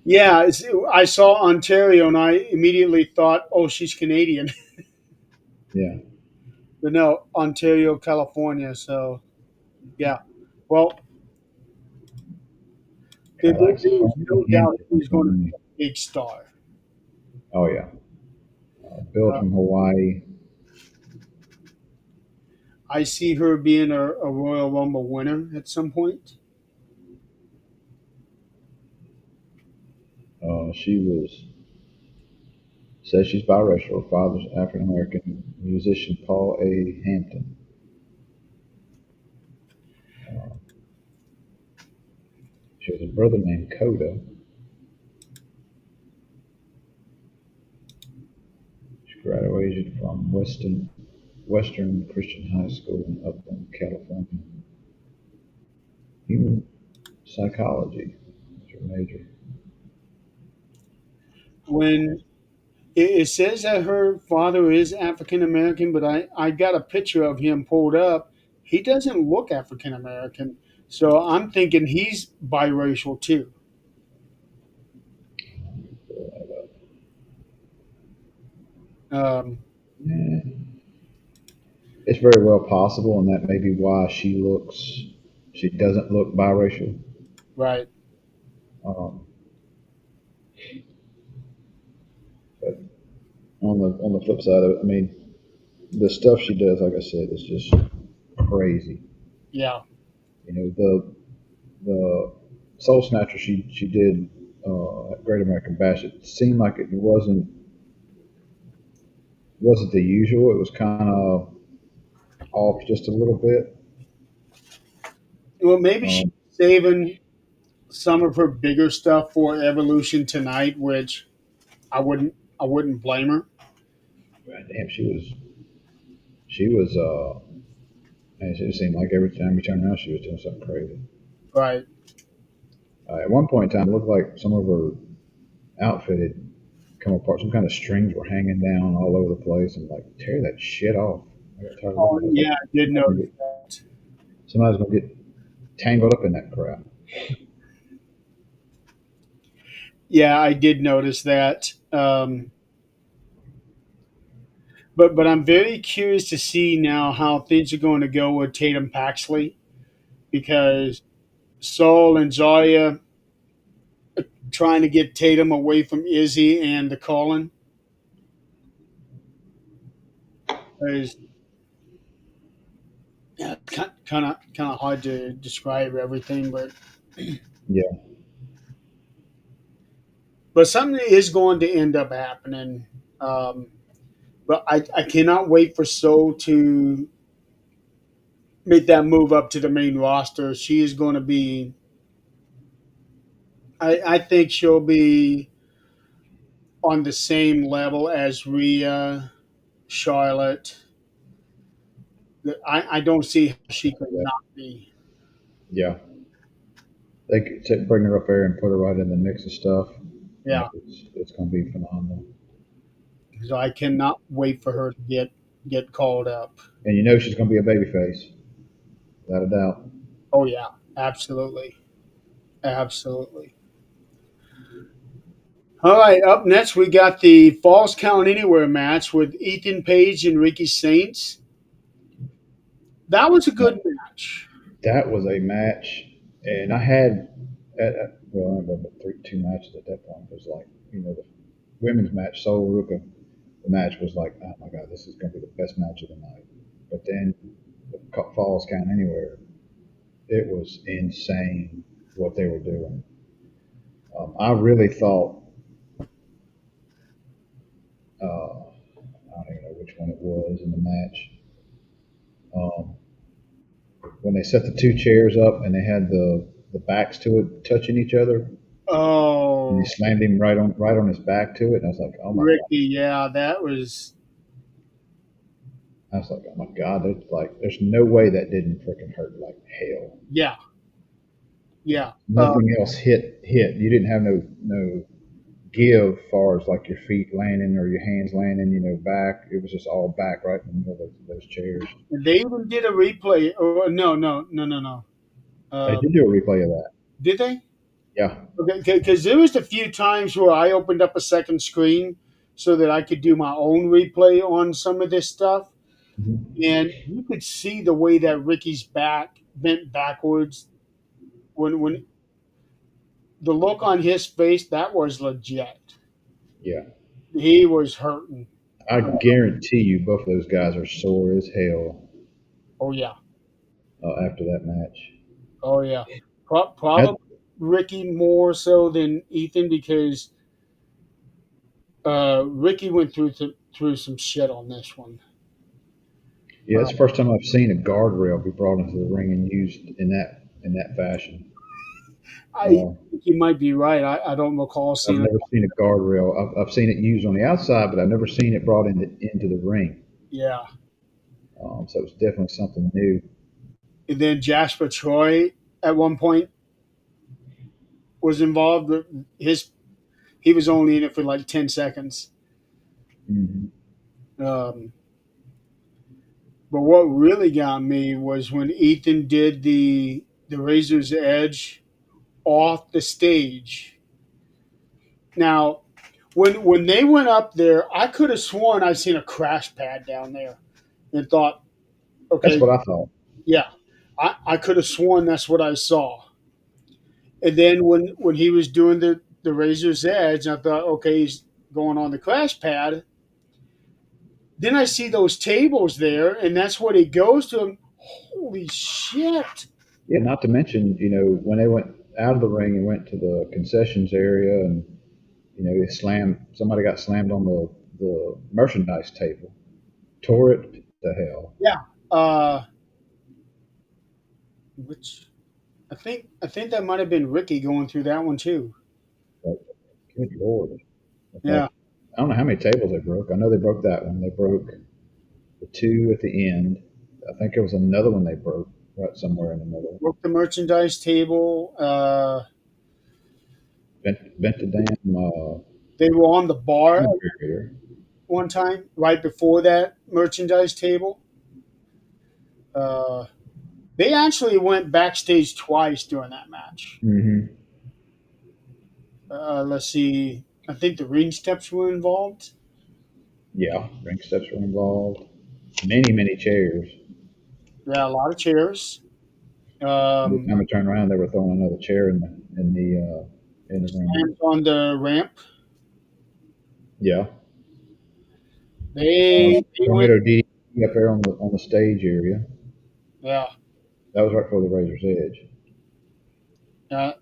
Yeah, I saw Ontario and I immediately thought, oh, she's Canadian. Yeah, But no, Ontario, California. So yeah. Well, there Alex is no Frankie doubt Hampton. he's going to be From, a big star. oh yeah, Bill Uh, from Hawaii. I see her being a Royal Rumble winner at some point. She was says she's biracial. Her father's African American musician Paul A. Hampton. Uh, she has a brother named Coda. She graduated from Western Christian High School in Upland, California. Human psychology is her major. When it says that her father is African American, but I got a picture of him pulled up. He doesn't look African American, so I'm thinking he's biracial too. Um, Yeah, it's very well possible, and that may be why she doesn't look biracial. right. Um, but on the flip side of it, I mean, the stuff she does, like I said, is just crazy. Yeah. You know, the Soul Snatcher she did at Great American Bash. It seemed like it wasn't the usual. It was kind of off just a little bit. Well, maybe she's Um, saving some of her bigger stuff for Evolution tonight, which I wouldn't blame her. damn, she was man, it seemed like every time you turned around, she was doing something crazy. Right. At one point in time, it looked like some of her outfit had come apart. Some kind of strings were hanging down all over the place. And like, tear that shit off. I got tired of Oh looking at it. I was yeah, like, I did notice get, that. somebody's gonna get tangled up in that crap. Yeah, I did notice that. But I'm very curious to see now how things are going to go with Tatum Paxley because Saul and Zarya trying to get Tatum away from Izzy and the Colin is yeah, kind of hard to describe everything, Yeah, but something is going to end up happening. Um, but I cannot wait for Soul to make that move up to the main roster. She is going to be. I think she'll be on the same level as Rhea, Charlotte. I don't see how she could yeah, not be. yeah. They could bring her up there and put her right in the mix of stuff. Yeah. It's gonna be phenomenal. So I cannot wait for her to get called up. And you know she's gonna be a baby face, without a doubt. Oh yeah, absolutely, absolutely. All right, up next we got the Falls Count Anywhere match with Ethan Page and Ricky Saints. That was a good match. That was a match, and I had, well, I had about two matches at that point. It was like, the women's match, Soul Ruka, the match was like, oh my God, this is going to be the best match of the night. But then the Falls Count Anywhere, it was insane what they were doing. I really thought, I don't even know which one it was in the match, um, when they set the two chairs up and they had the backs to it touching each other, and he Oh, slammed him right on his back to it. And I was like, oh my god! Ricky, yeah, that was, I was like, oh my god! There's no way that didn't freaking hurt like hell. yeah, yeah. Nothing else hit. You didn't have no give far as like your feet landing or your hands landing. Back. It was just all back right in the middle of those chairs. They even did a replay. Oh, no, no, no, no, no. They Uh, did do a replay of that. did they? Yeah. Okay, because there was a few times where I opened up a second screen so that I could do my own replay on some of this stuff, Mhm. and you could see the way that Ricky's back bent backwards when the look on his face, that was legit. Yeah. He was hurting. I guarantee you, both of those guys are sore as hell Oh yeah, after that match. oh yeah. That, Probably Ricky more so than Ethan because Ricky went through some shit on this one. yeah, Uh, it's the first time I've seen a guardrail be brought into the ring and used in that fashion. I Uh, think you might be right. I don't recall I've seeing it. never seen a guardrail. I've seen it used on the outside, but I've never seen it brought into the ring. Yeah, So it's definitely something new. and then Jasper Troy at one point was involved. But he was only in it for like 10 seconds. Hmm. Um, but what really got me was when Ethan did the Razor's Edge off the stage. Now, when they went up there, I could have sworn I seen a crash pad down there, and thought, That's okay, what I thought. yeah, I could have sworn that's what I saw. And then when he was doing the Razor's Edge, I thought, okay, he's going on the crash pad. Then I see those tables there, and that's what he goes to. Him. Holy shit! Yeah, not to mention, when they went out of the ring and went to the concessions area, and they slammed. Somebody got slammed on the merchandise table, tore it to hell. Yeah. Which I think that might have been Ricky going through that one too. Like, good lord! Yeah. Like, I don't know how many tables they broke. I know they broke that one. They broke the two at the end. I think there was another one they broke right somewhere in the middle. Broke the merchandise table. Bent the damn They were on the bar food barrier. one time, right before that merchandise table. Uh, they actually went backstage twice during that match. Hmm. Let's see. I think the ring steps were involved. Yeah, ring steps were involved. Many chairs. Yeah, a lot of chairs. Every Um, time I turned around, they were throwing another chair in the ring. and on the ramp, Yeah, they went. Tornado DDT up there on the stage area. Yeah, That was right before the Razor's Edge.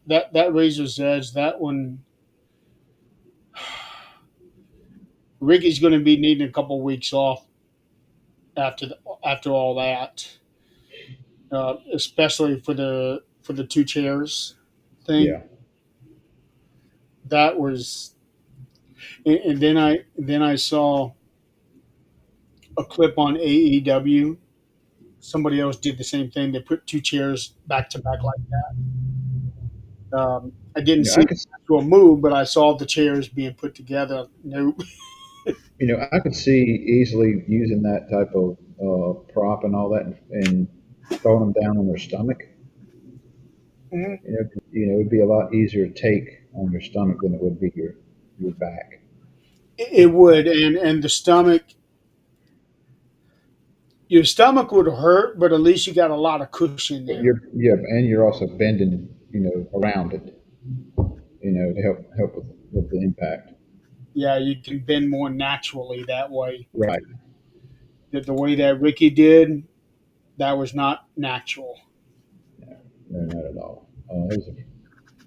that Razor's Edge. That one. Ricky's going to be needing a couple weeks off after all that, especially for the two chairs thing. Yeah, That was, and then I saw a clip on AEW. Somebody else did the same thing. They put two chairs back to back like that. I didn't see I the could actual move, but I saw the chairs being put together. Nope. I could see easily using that type of prop and all that, and throwing them down on their stomach. Mhm. It'd be a lot easier to take on your stomach than it would be here. your back. It would, and the stomach, your stomach would hurt, but at least you got a lot of cushion But there. you're also bending, around it, to help with the impact. Yeah, you can bend more naturally that way. Right. The way that Ricky did, that was not natural. No, not at all.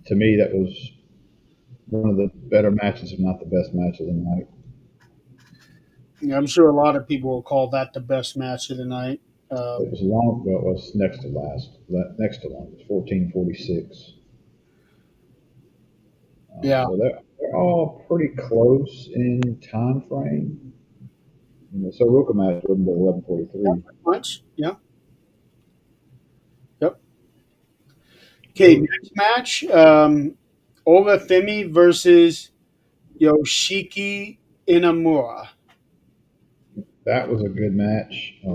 To me, that was one of the better matches, if not the best match of the night. Yeah, I'm sure a lot of people will call that the best match of the night. It Um, was long. Well, it was next to last. Next to longest, 14:46. yeah, So they're all pretty close in time frame. So Roka match wouldn't be 11:43. much. Yeah. Yep. Okay, So next match. Olafemi versus Yoshiki Inamura. that was a good match. A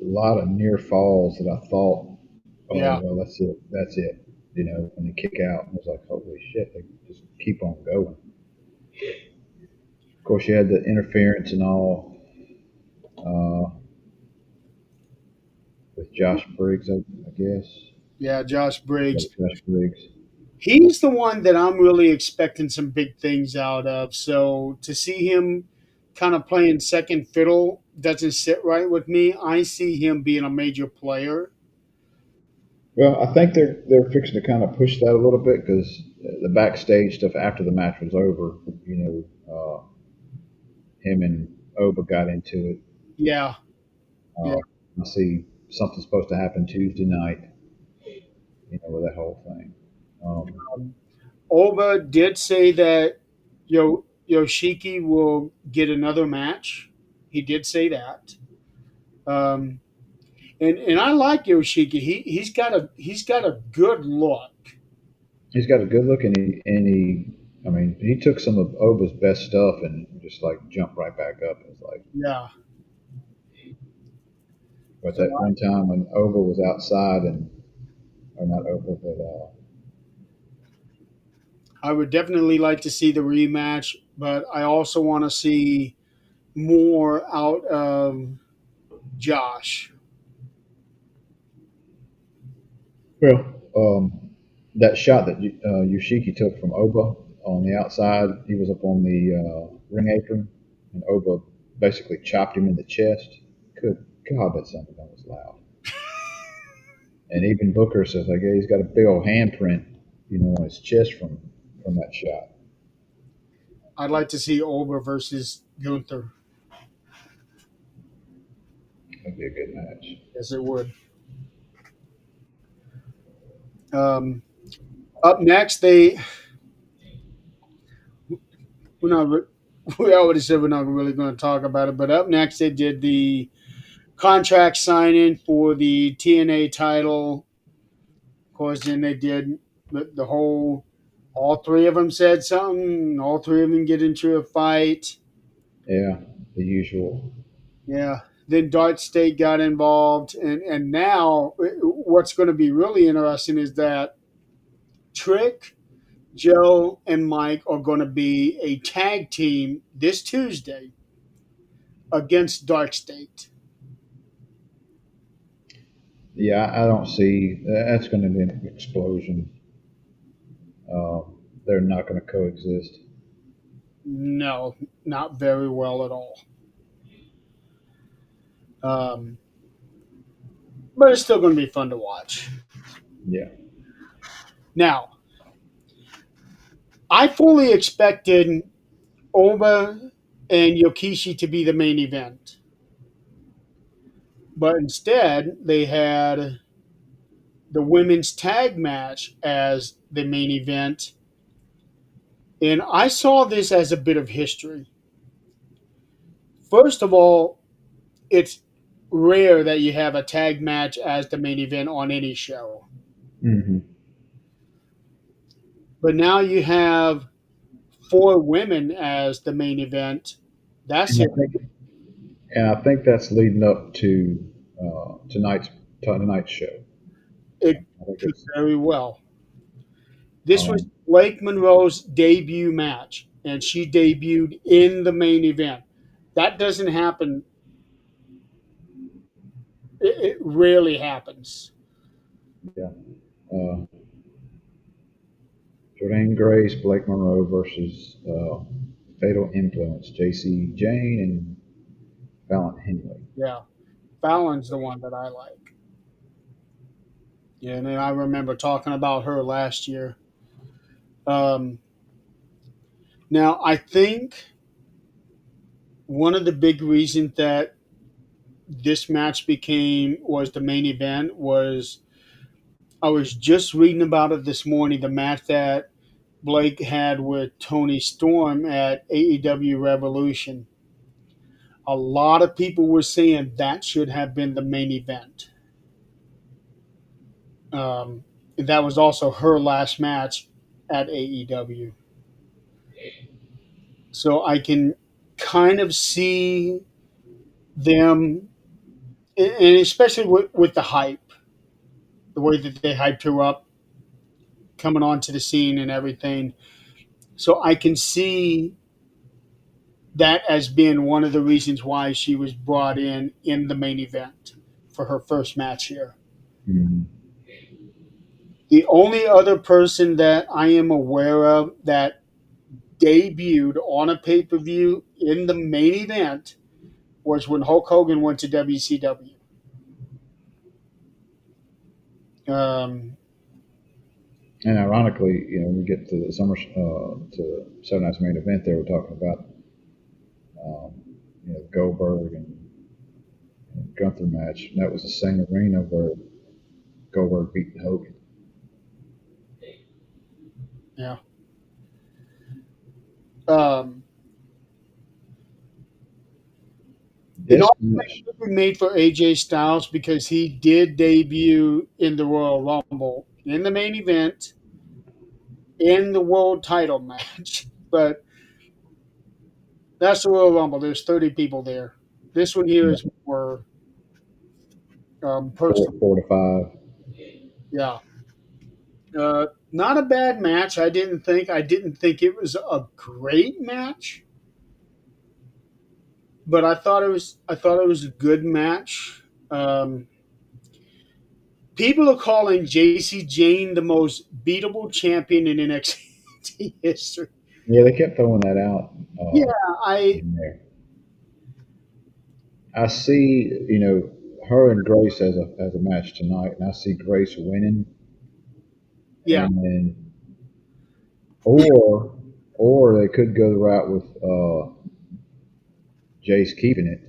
lot of near falls that I thought, oh Yeah, well, that's it, that's it. When they kick out, I was like, holy shit, they just keep on going. Of course, you had the interference and all uh, with Josh Briggs, I guess. yeah, Josh Yeah, Briggs. Josh Briggs. He's the one that I'm really expecting some big things out of. So to see him kind of playing second fiddle doesn't sit right with me. I see him being a major player. Well, I think they're fixing to kind of push that a little bit because the backstage stuff after the match was over. Him and Oba got into it. Yeah, yeah. Uh, I see something's supposed to happen Tuesday night. With that whole thing. Um, Oba did say that Yoshiki will get another match. He did say that. Um, and I like Yoshiki. He's got a good look. he's got a good look, I mean, he took some of Oba's best stuff and just like jumped right back up. It's like, Yeah. but So that one time when Oba was outside or not Oba, but I would definitely like to see the rematch, but I also want to see more out of Josh. well, that shot that Yushiki took from Oba on the outside, he was up on the ring apron, and Oba basically chopped him in the chest. Good God, that something that was loud. And even Booker says like, yeah, he's got a big old handprint, on his chest from that shot. I'd like to see Oba versus Gunther. That'd be a good match. Yes, it would. Um, Up next, we're not. We already said we're not really going to talk about it, but up next they did the contract signing for the TNA title. Of course, then they did the whole. All three of them said something. All three of them get into a fight. Yeah, the usual. Yeah. Then Dart State got involved, and now what's going to be really interesting is that Trick, Joe, and Mike are going to be a tag team this Tuesday against Dark State. Yeah, I don't see that's going to be an explosion. Uh, they're not going to coexist. No, not very well at all. Um, but it's still going to be fun to watch. Yeah. Now, I fully expected Oba and Yokishi to be the main event, but instead they had the women's tag match as the main event. And I saw this as a bit of history. First of all, it's rare that you have a tag match as the main event on any show. hmm But now you have four women as the main event. That's And I it. think and I think that's leading up to tonight's show. It I think could it's very well. This was um, Blake Monroe's debut match. and she debuted in the main event. That doesn't happen. It rarely happens. Yeah. Uh, Jordan Grace, Blake Monroe versus Fatal Influence, JC Jane and Fallon Henley. Yeah, Fallon's the one that I like. Yeah, and then I remember talking about her last year. Um, Now, I think one of the big reasons that this match became was the main event was I was just reading about it this morning. The match that Blake had with Tony Storm at AEW Revolution. A lot of people were saying that should have been the main event. Um, that was also her last match at AEW. So I can kind of see them, and especially with the hype, the way that they hyped her up coming onto the scene and everything. So I can see that as being one of the reasons why she was brought in the main event for her first match here. Mm-hmm. The only other person that I am aware of that debuted on a pay per view in the main event was when Hulk Hogan went to WCW. Um, And ironically, when we get to the to Saturday Night's main event, they were talking about um, Goldberg and Gunther match. And that was the same arena where Goldberg beat Hogan. yeah. Um, it This also match, could be made for AJ Styles because he did debut in the Royal Rumble in the main event in the world title match. But that's the Royal Rumble. There's 30 people there. This one here is more personal. 4 to 5. Yeah. Not a bad match. I didn't think it was a great match, but I thought it was a good match. Um, People are calling JC Jane the most beatable champion in NXT history. Yeah, they kept throwing that out Yeah, I in there. I see, her and Grace as a match tonight, and I see Grace winning, yeah. and then or they could go the route with Jace keeping it,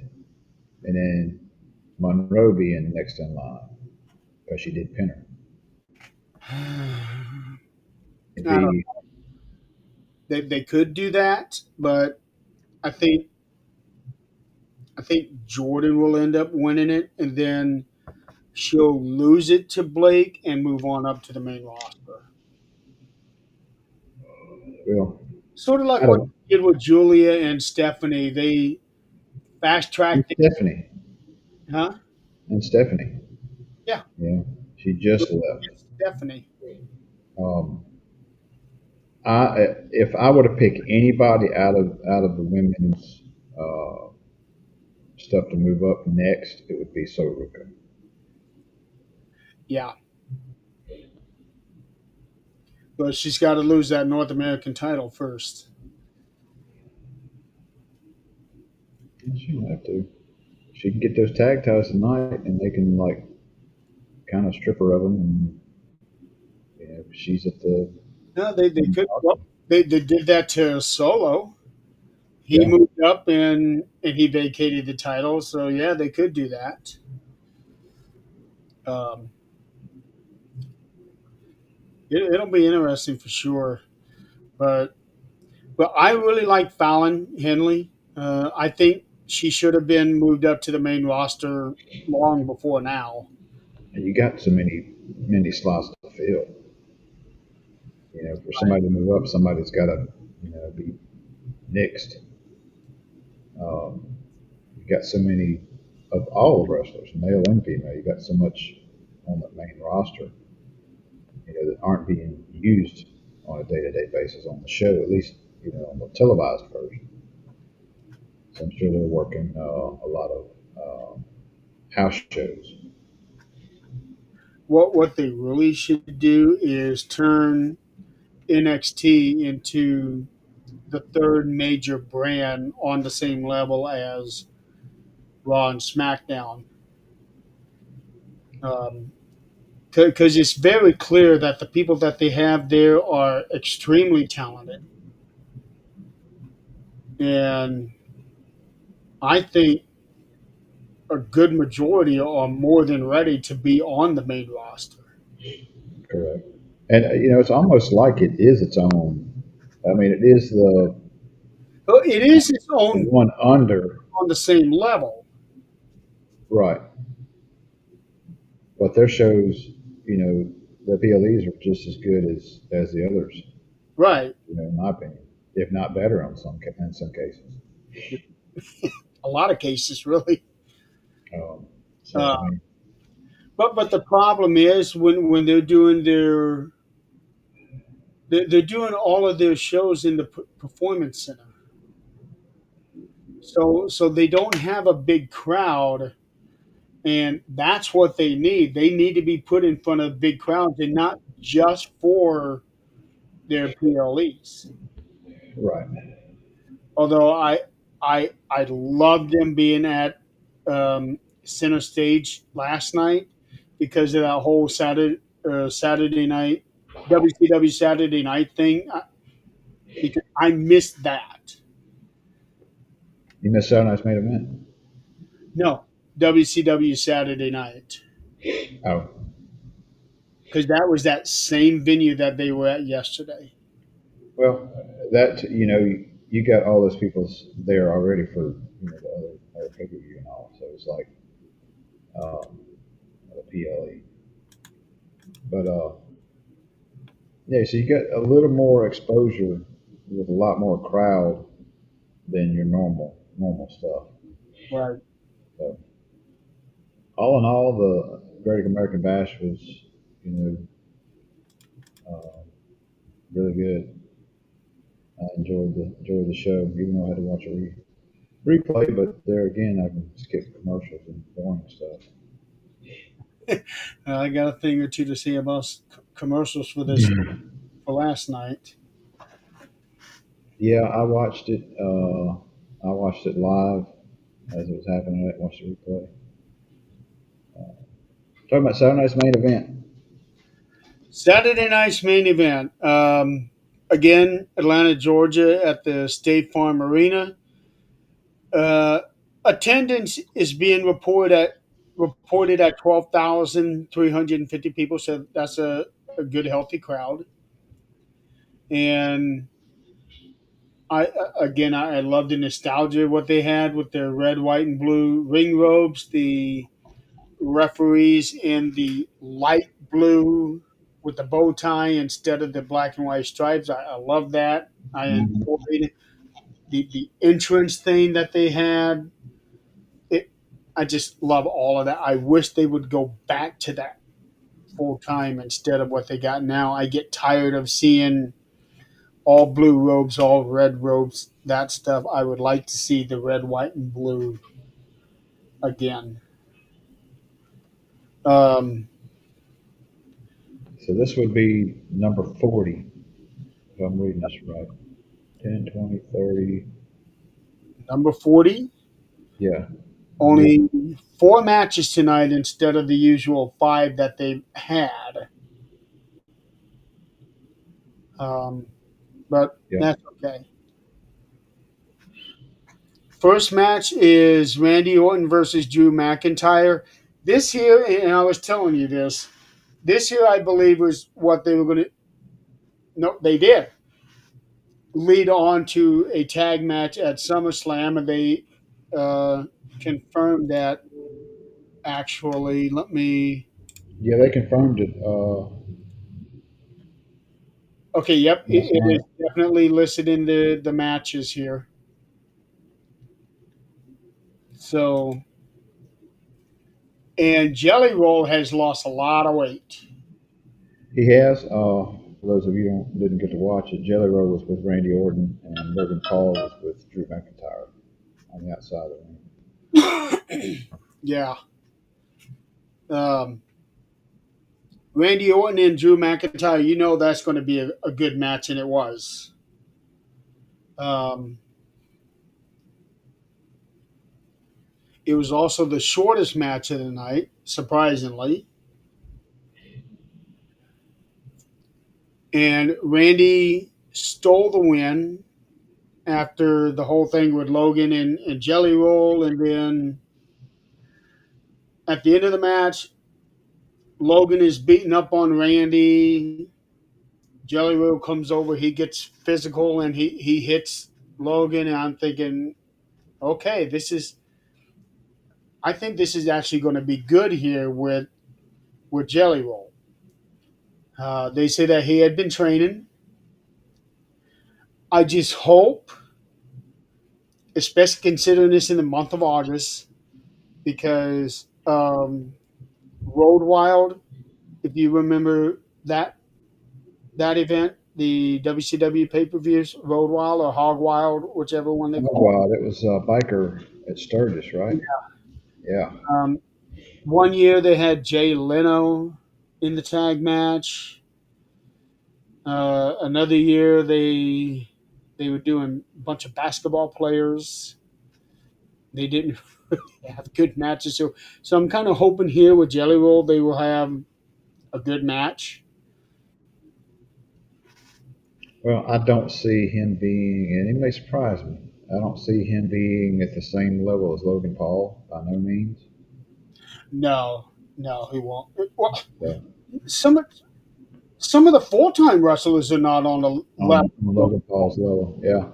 and then Monroe being next in line because she did pin her. I It'd don't know. be They could do that, but I think I think Jordan will end up winning it, and then she'll lose it to Blake and move on up to the main roster. well, Sort of like I what don't. they did with Julia and Stephanie. They fast And tracked it, Stephanie, huh? and Stephanie, Yeah, she just left. Stephanie. Um, if I were to pick anybody out of the women's uh, stuff to move up next, it would be Soruka. Yeah, but she's got to lose that North American title first. She don't have to. She can get those tag titles tonight, and they can like kind of strip her of them, and she's at the No, they main could. Well, roster. they did that to Solo. He Yeah, moved up and he vacated the title. So yeah, they could do that. Um, it'll be interesting for sure. But I really like Fallon Henley. I think she should have been moved up to the main roster long before now. and you got so many slots to fill. For somebody to move up, somebody's got to be next. Um, you got so many of all the wrestlers, male and female. You got so much on the main roster, that aren't being used on a day-to-day basis on the show. At least, on the televised version. So I'm sure they're working a lot of house shows. What they really should do is turn NXT into the third major brand on the same level as Raw and SmackDown. Because it's very clear that the people that they have there are extremely talented. And I think a good majority are more than ready to be on the main roster. Correct. And it's almost like it is its own. I mean, it is So it is its the own one under, on the same level. right? But their shows, you know, the PLEs are just as good as the others. Right. In my opinion, if not better in some cases. A lot of cases, really. So Uh, I mean, but the problem is when they're doing they're doing all of their shows in the performance center. So they don't have a big crowd, and that's what they need. They need to be put in front of big crowds, and not just for their PLEs. right. Although I loved them being at center stage last night because of that whole Saturday night WCW Saturday night thing. Because I missed that. You missed out on nice main event. No, WCW Saturday night Oh, because that was that same venue that they were at yesterday. well, that you got all those people there already for the other pay per view and all. So it's like um, the PLE, but yeah. So you get a little more exposure with a lot more crowd than your normal stuff. Right. So all in all, the Great American Bash was uh, really good. I enjoyed the show, even though I had to watch a replay. But there again, I can skip commercials and boring stuff. I got a thing or two to say about commercials for this for last night. Yeah, I watched it live as it was happening. I didn't watch the replay. Talking about Saturday night's main event. Saturday night's main event. Again, Atlanta, Georgia, at the State Farm Arena. Uh, Attendance is being reported at 12,350 people. So that's a good, healthy crowd. And I love the nostalgia of what they had with their red, white, and blue ring robes. The referees in the light blue with the bow tie instead of the black and white stripes. I love that. I Mhm. enjoyed the entrance thing that they had. It, I just love all of that. I wish they would go back to that full time instead of what they got now. I get tired of seeing all blue robes, all red robes, that stuff. I would like to see the red, white, and blue again. Um, So this would be number 40, if I'm reading this right. 10, 20, 30. Number 40, Yeah, yeah. only four matches tonight instead of the usual five that they've had. Um, but Yeah. that's okay. First match is Randy Orton versus Drew McIntyre. This here, and I was telling you this, this here I believe was what they were going to, no, they did lead on to a tag match at SummerSlam, and they uh, confirmed that actually. Let me, Yeah, they confirmed it okay, yep, last it is night. definitely listed in the matches here. So, and Jelly Roll has lost a lot of weight. He has. For those of you who didn't get to watch it, Jelly Roll was with Randy Orton and Logan Paul was with Drew McIntyre on the outside of the ring. Yeah. Um, Randy Orton and Drew McIntyre, you know that's going to be a good match, and it was. Um, it was also the shortest match of the night, surprisingly. And Randy stole the win after the whole thing with Logan and Jelly Roll. And then at the end of the match, Logan is beating up on Randy. Jelly Roll comes over, he gets physical, and he hits Logan. And I'm thinking, okay, I think this is actually going to be good here with Jelly Roll. They say that he had been training. I just hope, especially considering this in the month of August, because Road Wild, if you remember that event, the WCW pay per views, Road Wild or Hog Wild, whichever one they Oh, call wow. It was Biker at Sturgis, it. right? Yeah. One year they had Jay Leno in the tag match. Another year they were doing a bunch of basketball players. They didn't really have good matches, so I'm kind of hoping here with Jelly Roll they will have a good match. Well, I don't see him being, and it may surprise me, I don't see him being at the same level as Logan Paul by no means. No, no, he won't. Well, But some of some of the full time wrestlers are not on the level. on Logan Paul's level, yeah.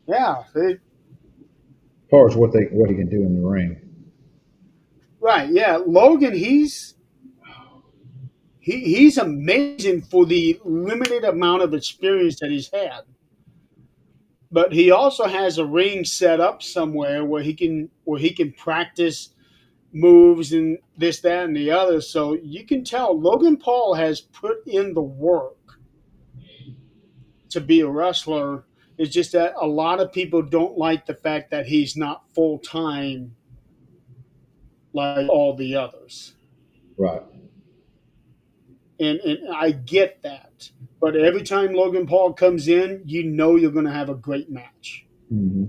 Yeah, As far as what he can do in the ring, right. Yeah, Logan, he's amazing for the limited amount of experience that he's had. But he also has a ring set up somewhere where he can practice moves and this, that, and the other. So you can tell Logan Paul has put in the work to be a wrestler. It's just that a lot of people don't like the fact that he's not full time like all the others. right? And I get that. But every time Logan Paul comes in, you know you're going to have a great match. Hmm.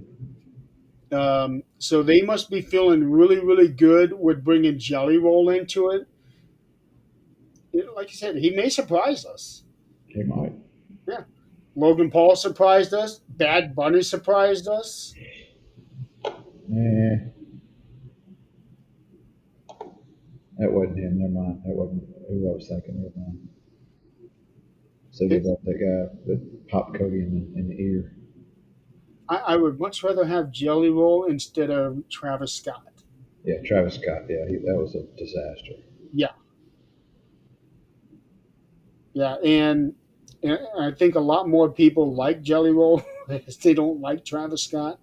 So they must be feeling really, really good with bringing Jelly Roll into it. Like you said, he may surprise us. He might. Yeah. Logan Paul surprised us. Bad Bunny surprised us. Eh, that wasn't him. Never mind. That wasn't who I was thinking. Never mind. Thinking It, about that guy that popped Cody in the ear. I would much rather have Jelly Roll instead of Travis Scott. Yeah, Travis Scott. Yeah, that was a disaster. Yeah. Yeah. And I think a lot more people like Jelly Roll because they don't like Travis Scott.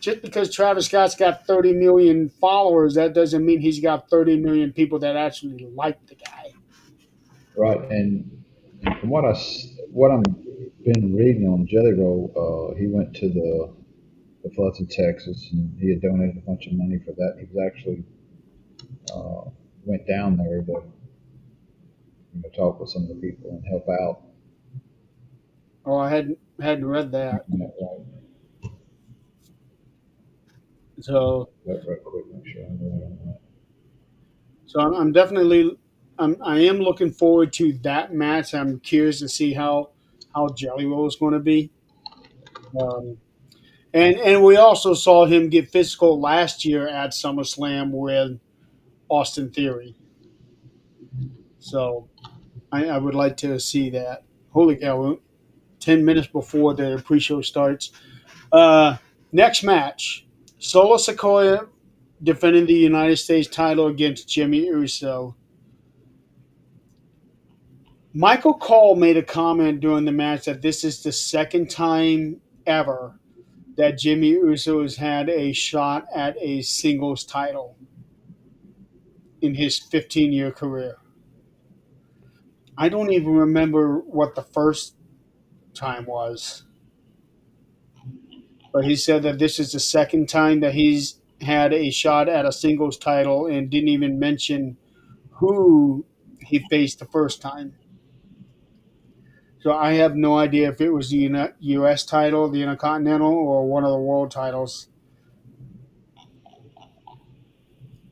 Just because Travis Scott's got 30 million followers, that doesn't mean he's got 30 million people that actually like the guy. Right, and from what I'm been reading on Jelly Roll, he went to the floods in Texas and he had donated a bunch of money for that. He was actually uh, went down there to talk with some of the people and help out. Oh, I hadn't read that. Right. So That real quick, make sure I'm right on that. I'm definitely I am looking forward to that match. I'm curious to see how Jelly Roll is going to be. Um, and we also saw him get physical last year at SummerSlam with Austin Theory. So I would like to see that. Holy cow! 10 minutes before the pre-show starts. Uh, Next match: Solo Sequoia defending the United States title against Jimmy Uso. Michael Cole made a comment during the match that this is the second time ever that Jimmy Uso has had a shot at a singles title in his 15-year career. I don't even remember what the first time was, but he said that this is the second time that he's had a shot at a singles title and didn't even mention who he faced the first time. So I have no idea if it was the U.S. title, the Intercontinental, or one of the world titles.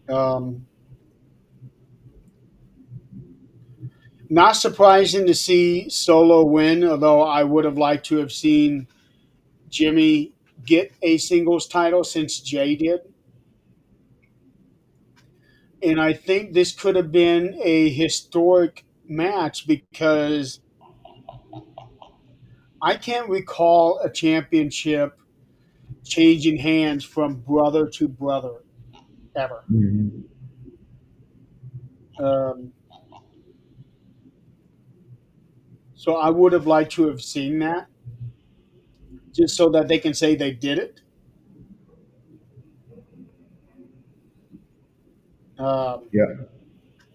Um, Not surprising to see Solo win, although I would have liked to have seen Jimmy get a singles title since Jay did. And I think this could have been a historic match because I can't recall a championship changing hands from brother to brother ever. Hmm. Um, so I would have liked to have seen that just so that they can say they did it. Um, Yeah,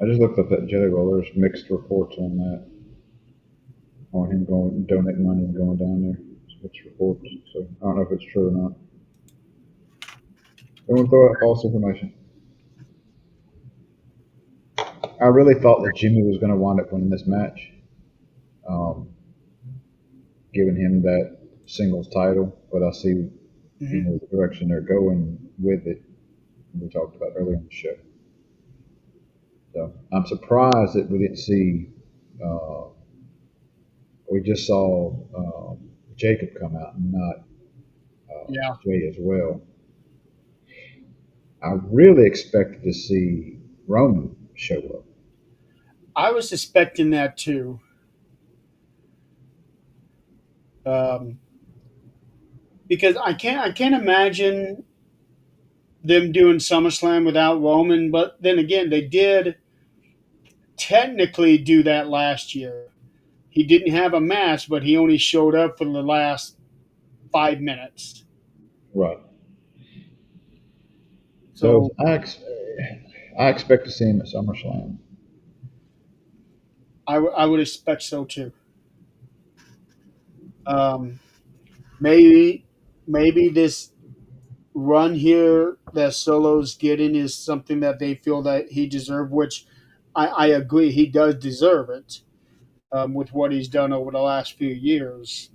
I just looked up that Jelly Roll. There's mixed reports on that, on him going donate money and going down there. Mixed reports. So I don't know if it's true or not. Don't want to throw out false information. I really thought that Jimmy was going to wind up winning this match, um, giving him that singles title. But I see, mhm. the direction they're going with it. We talked about earlier in the show. So I'm surprised that we didn't see. Uh, we just saw Jacob come out and not Yeah, Jay as well. I really expected to see Roman show up. I was suspecting that too. Um, because I can't imagine them doing SummerSlam without Roman. But then again, they did technically do that last year. He didn't have a match, but he only showed up for the last 5 minutes. Right. So So I expect to see him at SummerSlam. I would expect so too. Um, maybe this run here that Solo's getting is something that they feel that he deserved, which I agree he does deserve it with what he's done over the last few years.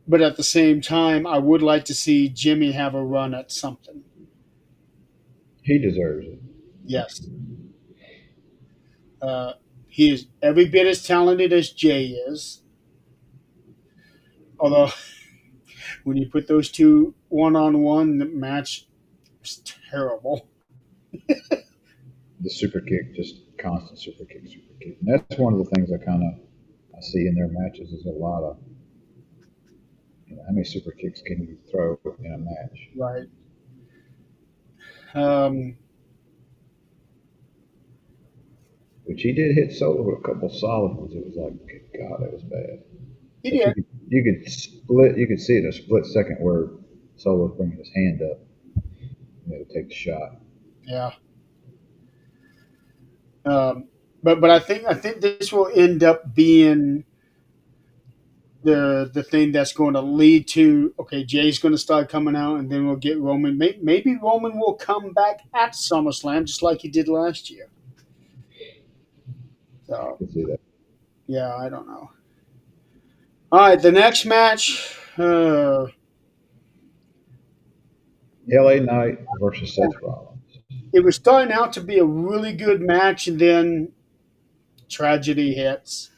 But at the same time, I would like to see Jimmy have a run at something. He deserves it. Yes. Uh, he is every bit as talented as Jay is. Although, when you put those two one on one, the match was terrible. The super kick, just constant super kick, super kick. And that's one of the things I see in their matches is a lot of, how many super kicks can you throw in a match? Right. Um, Which he did hit Solo with a couple solid ones. It was like, good God, that was bad. he But did. you could see in a split second where Solo was bringing his hand up, to take the shot. Yeah. Um, but I think this will end up being the thing that's going to lead to okay, Jay's going to start coming out, and then we'll get Roman. Maybe Roman will come back at SummerSlam just like he did last year. I So can see that. yeah, I don't know. All right, the next match. LA Knight versus Seth Rollins. It was starting out to be a really good match, and then tragedy hits.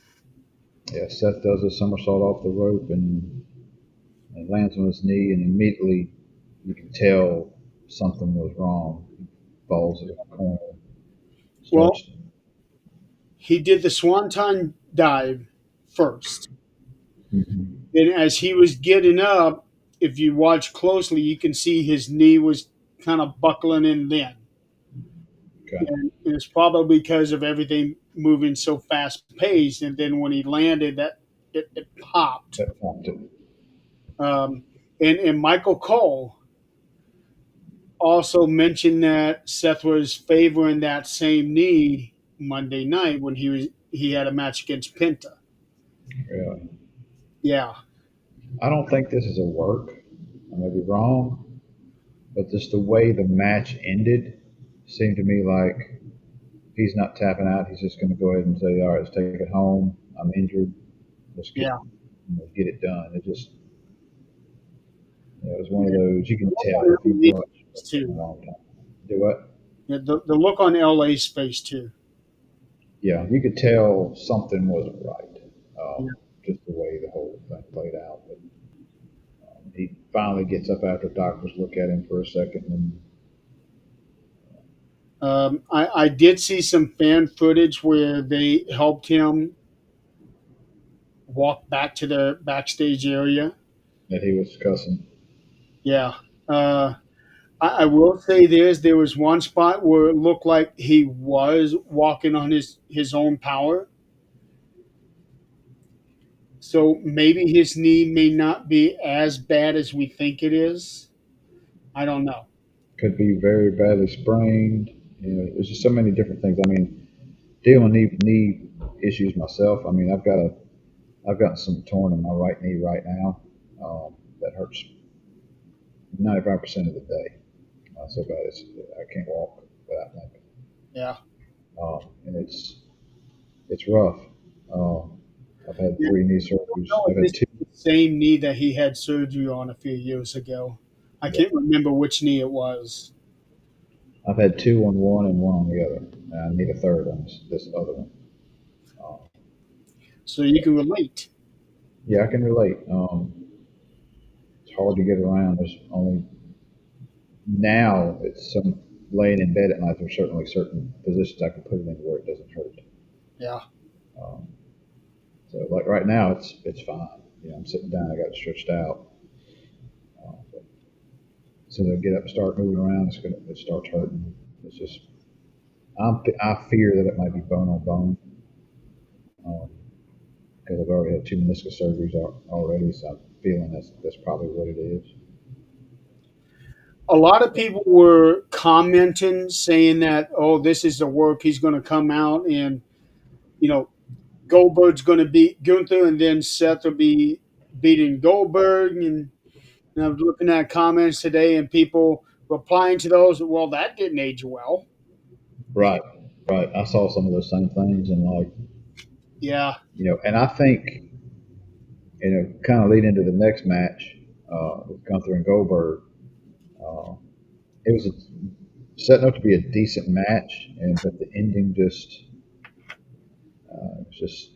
Yeah, Seth does a somersault off the rope and lands on his knee, and immediately you can tell something was wrong. He falls in a corner, Well, starts. he did the swanton dive first. Mhm. And as he was getting up, if you watch closely, you can see his knee was kind of buckling in then. Okay, And it's probably because of everything moving so fast paced. And then when he landed, that it popped. that popped it. Um, and Michael Cole also mentioned that Seth was favoring that same knee Monday night when he had a match against Penta. Yeah. Yeah, I don't think this is a work. I may be wrong, but just the way the match ended seemed to me like he's not tapping out. He's just going to go ahead and say, "All right, let's take it home. I'm injured. Let's yeah. get it done." It just it was one of those you The can look tell on if you LA's watch face wrestling a too. long time. Do what? Yeah, the look on LA's face too. Yeah, you could tell something wasn't right. Yeah. Just the way the whole thing played out. But he finally gets up after doctors look at him for a second, and I did see some fan footage where they helped him walk back to the backstage area. that he was cussing. Yeah. Uh, I will say there was one spot where it looked like he was walking on his own power. So maybe his knee may not be as bad as we think it is. I don't know. Could be very badly sprained. There's just so many different things. I mean, dealing with knee issues myself. I mean, I've gotten some torn in my right knee right now. That hurts 95% of the day. So bad I can't walk without thinking. Yeah. And it's rough. Um, I've had Yeah. three knee I don't surgeries. know I've if had this two. is the same knee that he had surgery on a few years ago. I Yeah, can't remember which knee it was. I've had two on one and one on the other. And I need a third on this other one. Um, So you can relate. yeah, I can relate. It's hard to get around. There's only now it's some laying in bed at night. There's certainly certain positions I can put it in where it doesn't hurt. Yeah. Um, so like right now, it's fine. I'm sitting down. I got it stretched out. But as soon as I get up and start moving around, it starts hurting. It's just I fear that it might be bone on bone because I've already had two meniscus surgeries already. So I'm feeling that's probably what it is. A lot of people were commenting saying that, oh, this is the work. He's going to come out and, you know, Goldberg's going to beat Gunther and then Seth will be beating Goldberg. And I was looking at comments today and people replying to those, well, that didn't age well. Right, right. I saw some of those same things and like Yeah. and I think kind of lead into the next match with Gunther and Goldberg. Uh, it was setting up to be a decent match, and but the ending just was just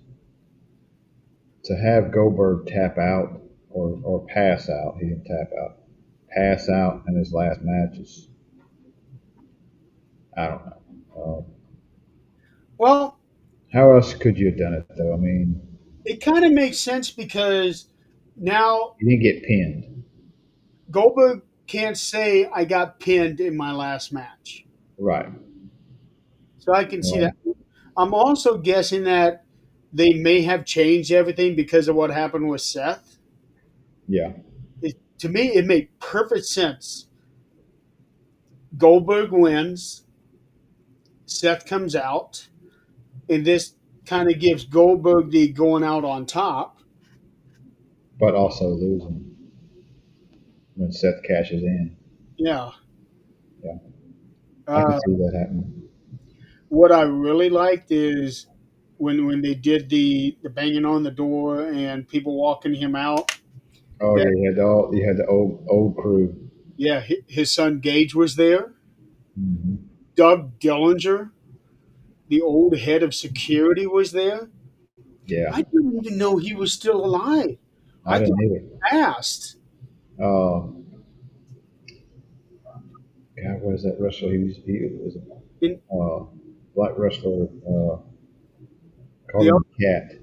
to have Goldberg tap out or pass out. He didn't tap out, pass out in his last match is I don't know. Well, How else could you have done it though? I mean, it kind of makes sense because now he didn't get pinned, Goldberg can't say I got pinned in my last match. right? So I can see Right. that. I'm also guessing that they may have changed everything because of what happened with Seth. Yeah, To me, it made perfect sense. Goldberg wins, Seth comes out, and this kind of gives Goldberg the going out on top. but also losing when Seth cashes in. Yeah. Yeah, I can Uh, see that happening. what I really liked is when they did the banging on the door and people walking him out. Oh That yeah, you had the old crew. yeah, his son Gage was there. Hmm. Doug Dillinger, the old head of security, was there. Yeah, I didn't even know he was still alive. I I thought didn't either. he passed. Uh, God, what is that wrestler? He was And a black wrestler. Called the him other, the Cat.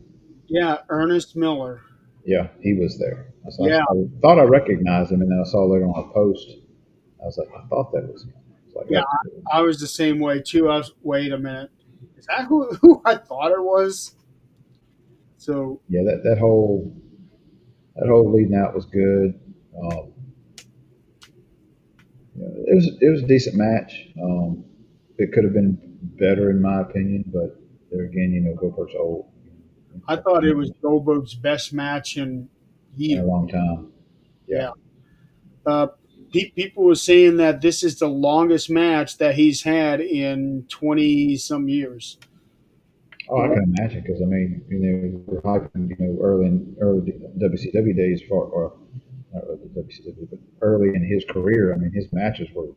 yeah, Ernest Miller. Yeah, he was there. Yeah, I thought I recognized him, and then I saw later on a post. I was like, I thought that was him. It's like yeah, that's cool. I was the same way too. I was, wait a minute, is that who I thought it was? So Yeah, that whole leading out was good. Um, it was a decent match. It could have been. better in my opinion, but there again, Goldberg's old. I Like thought it was in Goldberg's best match in a years. long time. Yeah. Yeah. Uh, People were saying that this is the longest match that he's had in 20 some years. Oh, I can imagine because I mean, we're hyping, early WCW days or not early WCW, but early in his career. I mean, his matches were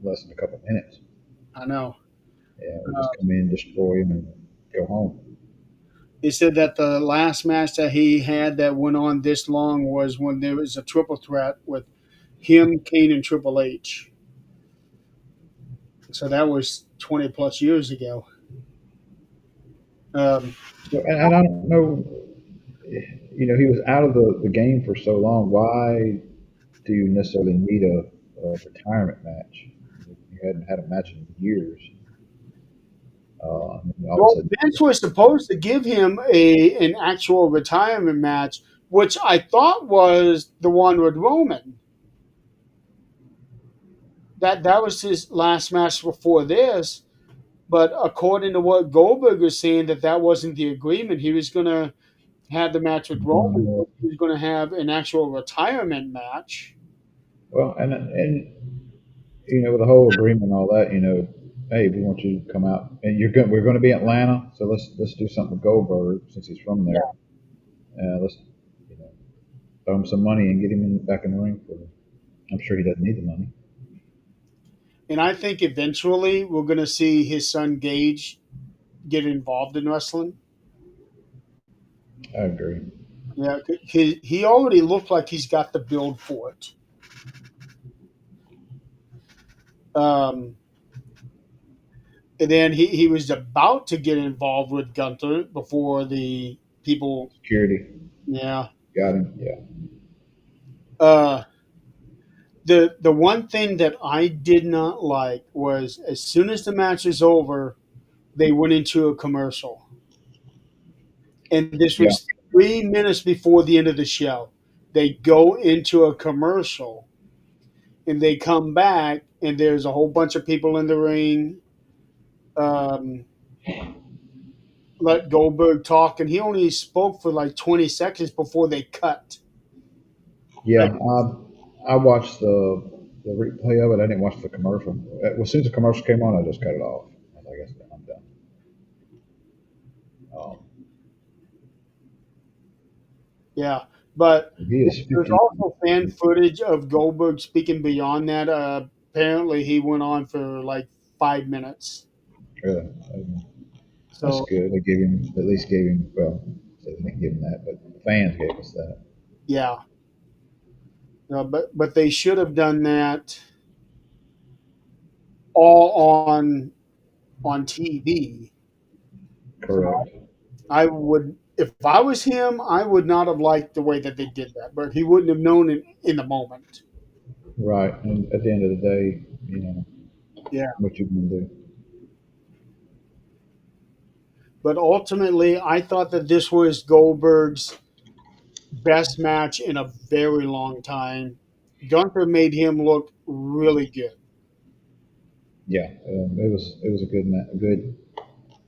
less than a couple of minutes. I know. Yeah, we Uh, just come in, destroy him, and go home. They said that the last match that he had that went on this long was when there was a triple threat with him, Kane, and Triple H. So that was 20 plus years ago. Um, So, and I don't know, he was out of the game for so long. Why do you necessarily need a retirement match? You hadn't had a match in years. And then all of a well, sudden, Vince was supposed to give him an actual retirement match, which I thought was the one with Roman. That was his last match before this. But according to what Goldberg was saying, that wasn't the agreement. He was going to have the match with Roman. uh, He was going to have an actual retirement match. well, and with the whole agreement and all that, hey, we want you to come out, and we're going to be in Atlanta, so let's do something with Goldberg since he's from there. Let's, you know, throw him some money and get him back in the ring for. I'm sure he doesn't need the money. And I think eventually we're going to see his son Gage get involved in wrestling. I agree. Yeah, he already looked like he's got the build for it. Um, and then he was about to get involved with Gunther before the people. Security Yeah. got him. Yeah, Uh, the one thing that I did not like was as soon as the match is over, they went into a commercial, and this yeah, was 3 minutes before the end of the show. They go into a commercial, and they come back, and there's a whole bunch of people in the ring. Um, Let Goldberg talk, and he only spoke for like 20 seconds before they cut. yeah. Like, I watched the replay of it. I didn't watch the commercial. As soon as the commercial came on, I just cut it off. I guess I'm done. Um, yeah, but he is there's 50. also fan footage of Goldberg speaking beyond that. Apparently, he went on for like 5 minutes. Really. That's So good. They gave him at least gave him well. They didn't give him that, but the fans gave us that. yeah, but they should have done that all on TV. So Correct. I would, if I was him, I would not have liked the way that they did that. But he wouldn't have known in the moment. Right. And at the end of the day, Yeah. what you gonna do? But ultimately, I thought that this was Goldberg's best match in a very long time. Gunther made him look really good. Yeah. It was a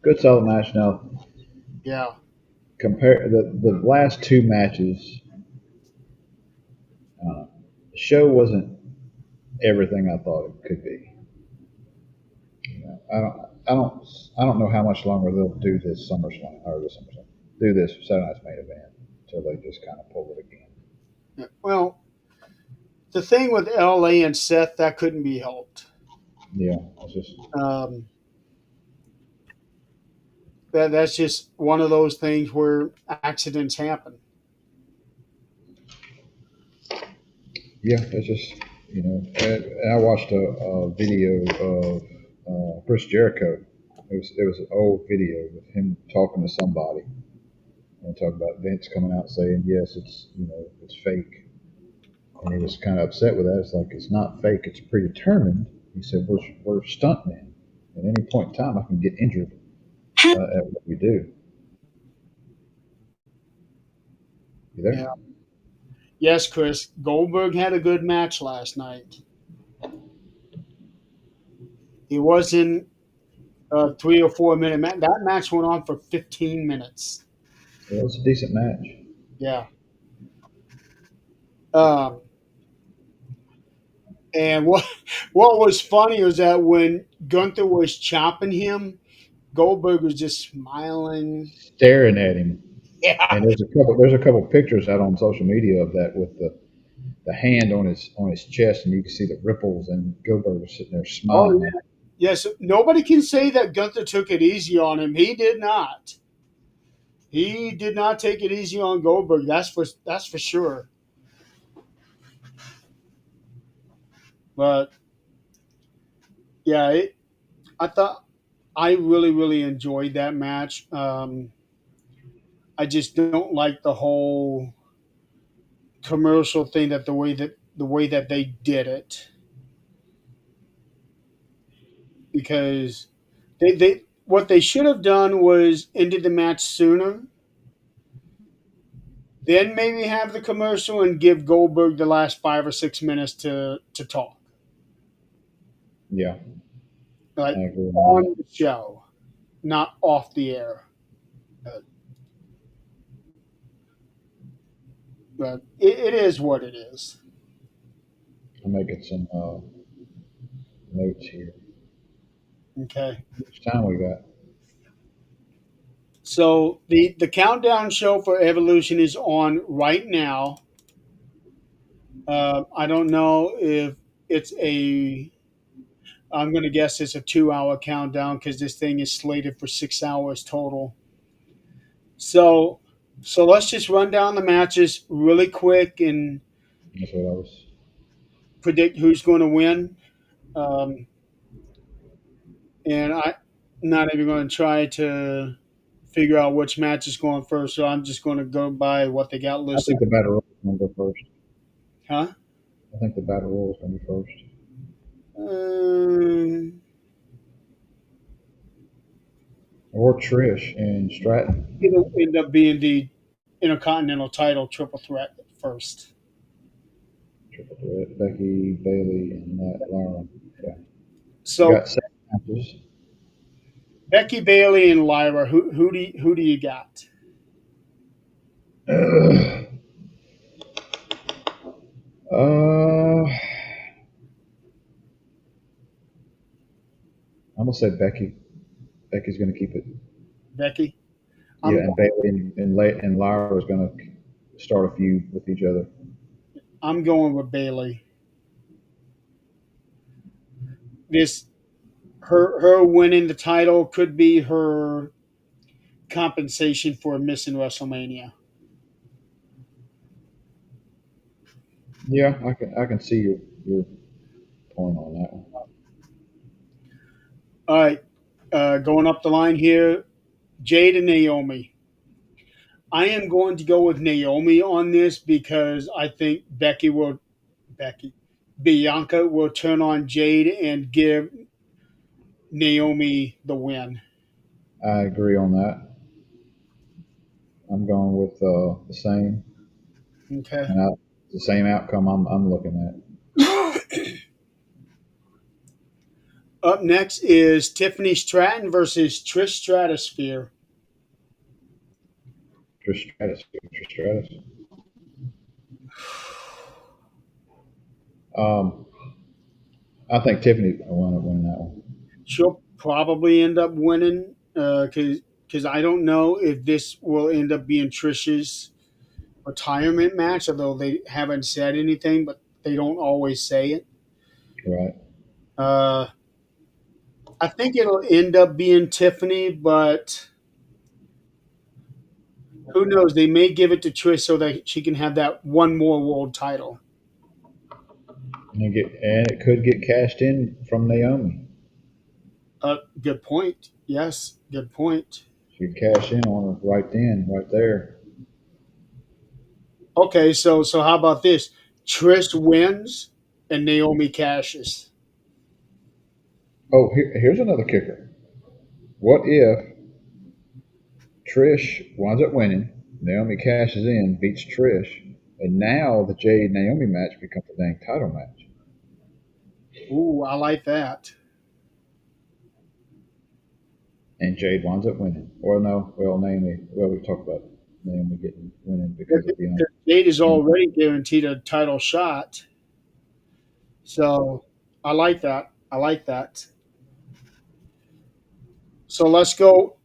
good solid match. Now Yeah. compare the last two matches. The show wasn't everything I thought it could be. I don't. I don't. I don't know how much longer they'll do this SummerSlam or this SummerSlam. Do this Saturday Night's Main Event until they just kind of pull it again. Well, the thing with LA and Seth, that couldn't be helped. Yeah. It's just Um, that's just one of those things where accidents happen. Yeah, it's just and I watched a video of Chris Jericho. It was an old video with him talking to somebody and talking about Vince coming out saying yes, it's fake, and he was kind of upset with that. It's like it's not fake; it's predetermined. He said we're stuntmen. At any point in time, I can get injured at what we do. You there? Yeah. Yes, Chris. Goldberg had a good match last night. He wasn't. 3 or 4 minute match. That match went on for 15 minutes. It was a decent match. Yeah. Um, and what was funny was that when Gunther was chopping him, Goldberg was just smiling. Staring at him. Yeah. And there's a couple pictures out on social media of that with the hand on his chest, and you can see the ripples, and Goldberg was sitting there Oh smiling yeah. Yes. Nobody can say that Gunther took it easy on him. He did not. He did not take it easy on Goldberg. That's for sure. But yeah, I thought I really enjoyed that match. I just don't like the whole commercial thing that the way that they did it because they what they should have done was ended the match sooner, then maybe have the commercial and give Goldberg the last 5 or 6 minutes to talk, him. Yeah, like I agree on on that. the show, not off the air. But it is what it is. I'm making some notes here. Okay. Which time we got? So the countdown show for Evolution is on right now. I don't know if it's a. I'm going to guess it's a 2 hour countdown because this thing is slated for 6 hours total. So so let's just run down the matches really quick and That's what I was. predict who's going to win. Um, and I'm not even going to try to figure out which match is going first. So I'm just going to go by what they got I listed. think the battle royal is going to go first. Huh? I think the battle royal is going to be first. Um, Or Trish and Stratton. it'll end up being the Intercontinental title triple threat first. Triple threat. Becky, Bailey, and Lara. Yeah. We So got seven matches. Becky Bailey and Lyra, who do you got? uh, I'm gonna say Becky. Becky's gonna keep it. Becky. Yeah, I'm and Bailey and Lyra is gonna start a feud with each other. I'm going with Bailey. This her winning the title could be her compensation for missing WrestleMania. Yeah, I can see your point on that one. All right, going up the line here, Jade and Naomi. I am going to go with Naomi on this because I think Becky Bianca will turn on Jade and give Naomi the win. I agree on that. I'm going with the same, Okay. and the same outcome. I'm looking at. Up next is Tiffany Stratton versus Trish Stratosphere. Trish Stratus. Trish Stratus. Um, I think Tiffany will wind up winning that one. She'll probably end up winning because I don't know if this will end up being Trish's retirement match, although they haven't said anything, but they don't always say it. Right. Uh, I think it'll end up being Tiffany, but who knows? They may give it to Trish so that she can have that one more world title. And it could get cashed in from Naomi. Good point. Yes, good point. She could cash in on her right then, right there. Okay, so how about this? Trish wins and Naomi cashes. Oh, here's another kicker. What if Trish winds up winning, Naomi cashes in, beats Trish, and now the Jade Naomi match becomes a dang title match? Ooh, I like that. and Jade winds up winning. Or no, well, Naomi. Well, we talked about Naomi getting winning because of Bianca. Nate is And already guaranteed a title shot. So I like that. I like that. So let's go.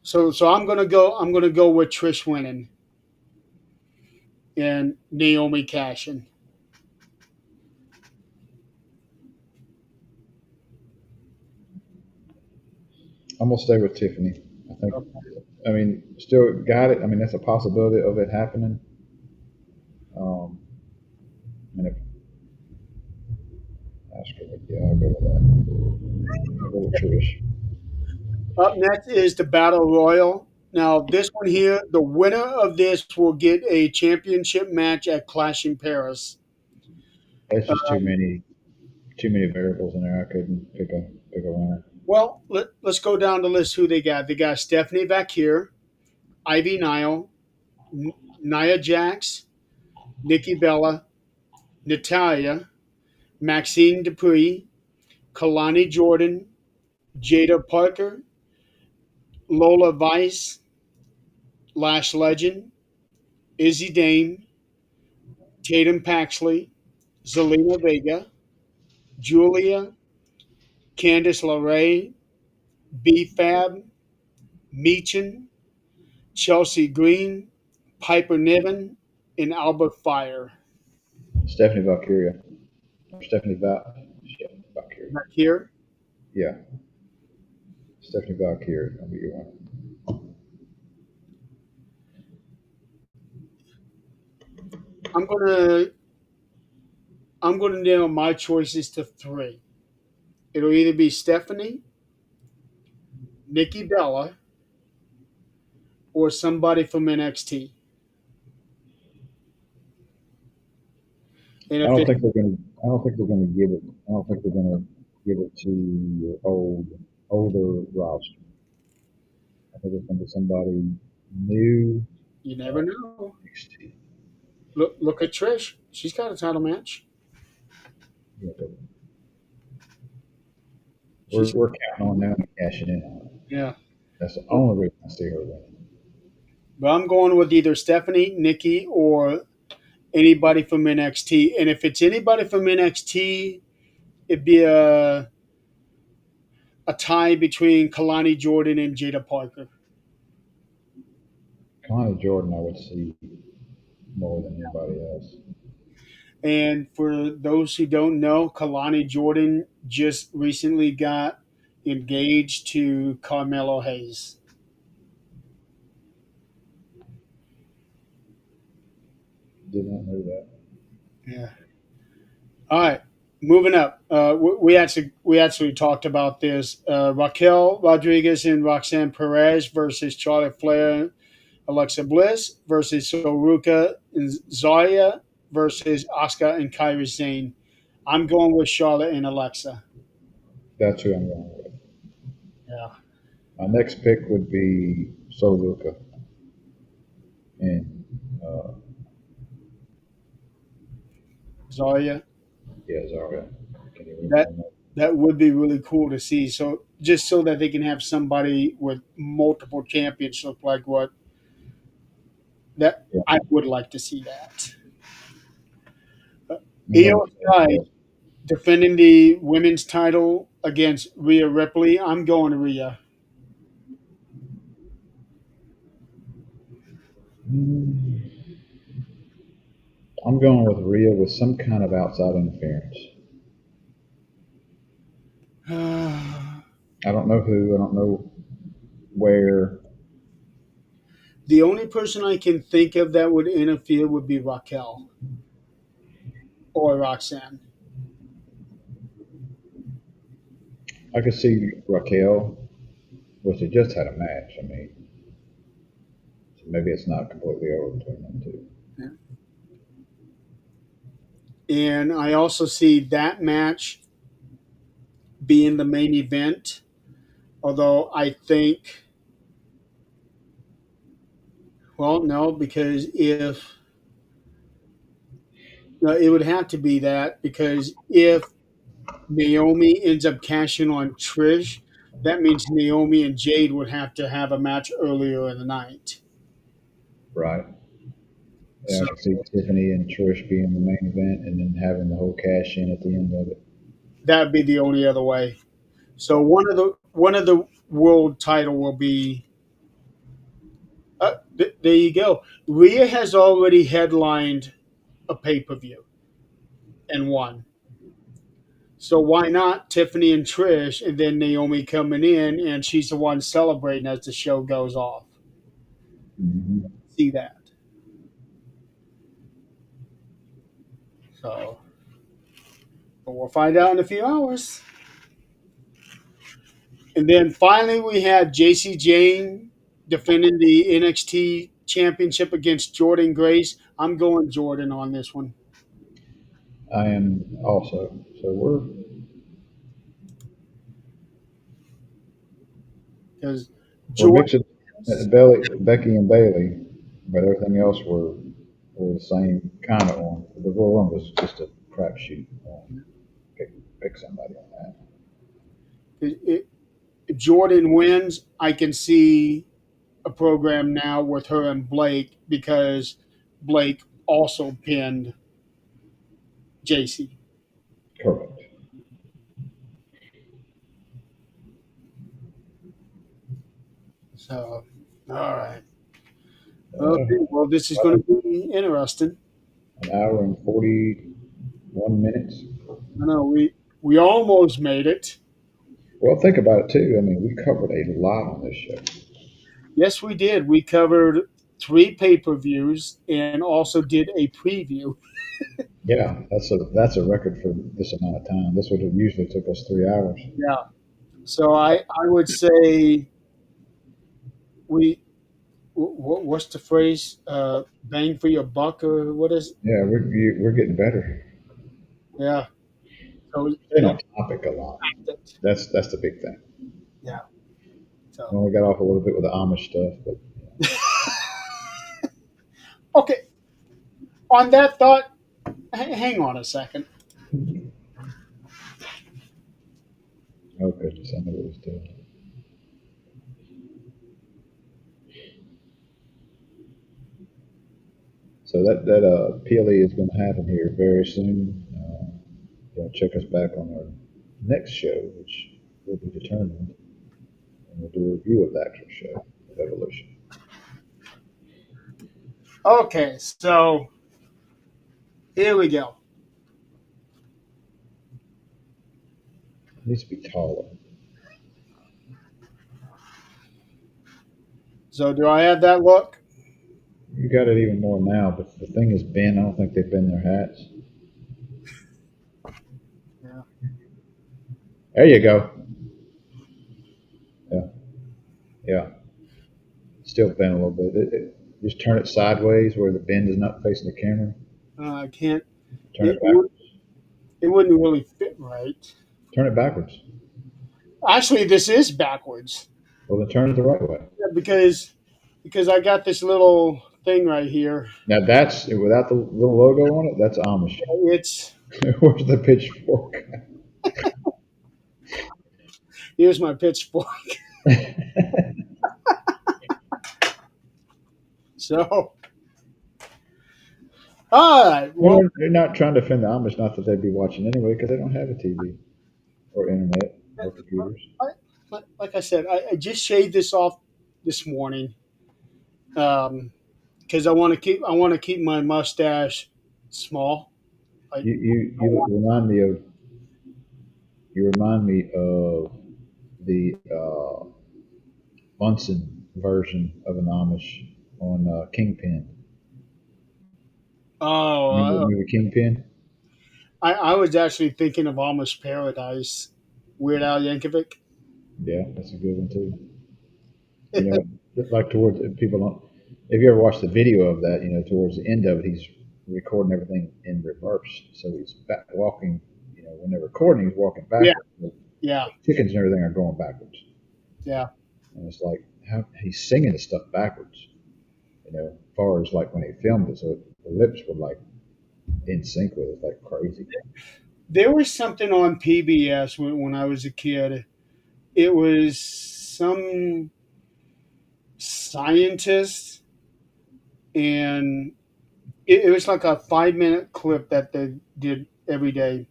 So I'm gonna go with Trish winning and Naomi cashing. I'm gonna stay with Tiffany. I think. I mean, still got it. I mean, that's a possibility of it happening. Um, and if Oscar, yeah, I'll go with that. I'll go with Trish. Up next is the Battle Royal. Now, this one here, the winner of this will get a championship match at Clash in Paris. That's just Um, too many variables in there. I couldn't pick a winner. well, let's go down the list who they got. They got Stephanie Vakir, Ivy Nile, Nia Jax, Nikki Bella, Natalia, Maxine Dupree, Kalani Jordan, Jada Parker, Lola Vice, Lash Legend, Izzy Dane, Tatum Paxley, Zelina Vega, Julia, Candice LeRae, B Fab, Meechin, Chelsea Green, Piper Niven, and Albert Fire. Stephanie Valkyria. Stephanie Val. Shit, Valkyria. Back here, Yeah, Stephanie Valkyria. I'll be your winner. I'm gonna I'm gonna nail my choices to three. It'll either be Stephanie, Nikki Bella, or somebody from NXT. And I if don't it, think they're gonna. I don't think they're gonna give it. I don't think they're gonna give it to your older roster. I think it's gonna be somebody new. you never Uh, know. NXT. Look at Trish. She's got a title match. Yeah, but She's we're counting on them cashing in on it. yeah. That's the only reason I see her winning. But I'm going with either Stephanie, Nikki, or anybody from NXT. And if it's anybody from NXT, it'd be a tie between Kalani Jordan and Jada Parker. Connie Jordan, I would see more than anybody else. And for those who don't know, Kalani Jordan just recently got engaged to Carmelo Hayes. Did not know that. Yeah. All right. Moving up, we actually talked about this. Raquel Rodriguez and Roxanne Perez versus Charlotte Flair, Alexa Bliss versus Soruka and Zarya versus Asuka and Kairi Sane. I'm going with Charlotte and Alexa. That's who I'm going with. Yeah. My next pick would be Soluka and Zarya. yeah, Zarya. Can you remember That her name? that would be really cool to see. So just so that they can have somebody with multiple championships, like what that Yeah, I would like to see that. I'm going Io with Sky Soluka. defending the women's title against Rhea Ripley. I'm going to Rhea. Mm, I'm going with Rhea with some kind of outside interference. I don't know who. I don't know where. The only person I can think of that would interfere would be Raquel or Roxanne. I could see Raquel, which they just had a match. I mean, so maybe it's not completely over between them two. And I also see that match being the main event. Although I think, well, no, because if no, it would have to be that because if Naomi ends up cashing on Trish, That means Naomi and Jade would have to have a match earlier in the night. Right. Yeah, So I can see Tiffany and Trish being the main event, and then having the whole cash in at the end of it. that'd be the only other way. So one of the world title will be. There you go. Rhea has already headlined a pay per view and won. So why not Tiffany and Trish, and then Naomi coming in, and she's the one celebrating as the show goes off. Hmm. See that? So, but we'll find out in a few hours. And then finally, we had JC Jane defending the NXT Championship against Jordan Grace. I'm going Jordan on this one I am also. So because we're Jordan. mixing Becky and Bailey, but everything else were the same kind of on. The Royal Rumble was just a crapshoot on pick somebody on that. If Jordan wins, I can see a program now with her and Blake because Blake also pinned JC. Correct. So, all right. Okay. Uh, Well, this is going to be interesting. an hour and 41 minutes. I know we almost made it. Well, think about it too. I mean, we covered a lot on this show. Yes, we did. We covered three pay per views and also did a preview. Yeah, that's a record for this amount of time. This would have usually took us 3 hours. Yeah. So I would say we what's the phrase? Bang for your buck or what is? It? Yeah, we're getting better. Yeah. So Staying yeah, on topic a lot. it. That's the big thing. Yeah. We So only got off a little bit with the Amish stuff, but okay. On that thought, hang on a second. oh goodness, I know what it was doing. So that PLE is going to happen here very soon. Check us back on our next show, which will be determined, and we'll do a review of the actual show of Evolution. Okay, so here we go. It needs to be taller. So do I have that look? You got it even more now, but the thing is bent. I don't think they bend their hats. Yeah. There you go. Yeah, yeah. Still bent a little bit. Just turn it sideways where the bend is not facing the camera. I can't. Turn It it backwards. it wouldn't really fit right. Turn it backwards. Actually, this is backwards. Well, then turn it the right way. Yeah, because I got this little thing right here. Now that's without the little logo on it. That's Amish. It's Where's the pitchfork? here's my pitchfork. So all right. Well, Well, they're not trying to offend the Amish. Not that they'd be watching anyway, because they don't have a TV or internet or computers. like I said, I just shaved this off this morning because I want to keep my mustache small. I You remind me of the Bunsen version of an Amish on Kingpin. Remember the oh movie Kingpin? I was actually thinking of Amish Paradise, Weird Al Yankovic. Yeah, that's a good one too. You know, like towards people don't. If you ever watched the video of that, towards the end of it, he's recording everything in reverse. So he's back walking. When they're recording, he's walking Yeah, backwards. The yeah, chickens and everything are going backwards, yeah. and it's like how he's singing the stuff backwards. As far as like when he filmed it, so the lips were like in sync with it, like crazy. There was something on PBS when I was a kid. It was some scientist, and it was like a 5 minute clip that they did every day.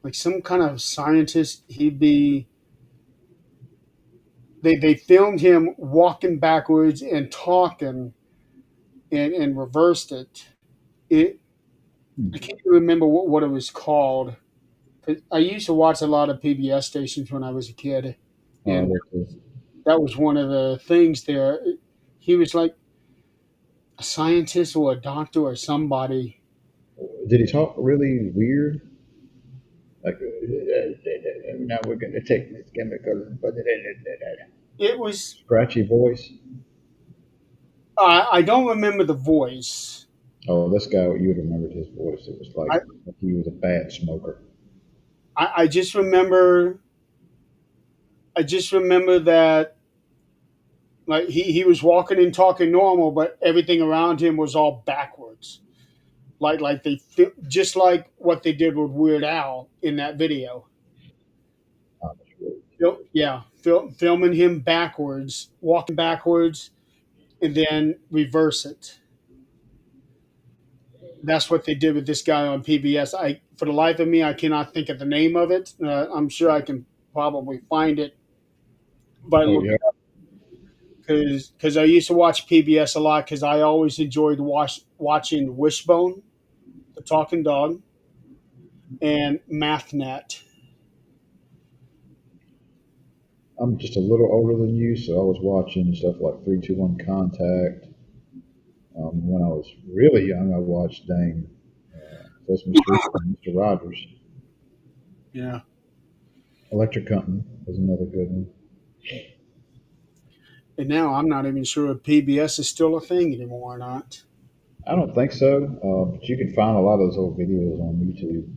Like some kind of scientist, he'd be. They filmed him walking backwards and talking and reversed it. It I Hmm. can't remember what it was called. I used to watch a lot of PBS stations when I was a kid, Oh, I and did too. that was one of the things there. He was like a scientist or a doctor or somebody. Did he talk really weird? Like, now we're going to take this chemical, but It was. scratchy voice. I don't remember the voice. Oh, this guy, you would have remembered his voice. It was I, like he was a bad smoker. I just remember. I just remember that like he was walking and talking normal, but everything around him was all backwards. Like just like what they did with Weird Al in that video. Yeah, filming him backwards, walking backwards, and then reverse it. That's what they did with this guy on PBS. For the life of me, I cannot think of the name of it. I'm sure I can probably find it by Oh, looking yeah. because I used to watch PBS a lot because I always enjoyed watching Wishbone, the talking dog, and MathNet. I'm just a little older than you, so I was watching stuff like 321 Contact. When I was really young, I watched Dang Sesame Street and Mr. Rogers. Yeah, Electric Company was another good one. and now I'm not even sure if PBS is still a thing anymore or not. I don't think so, but you can find a lot of those old videos on YouTube.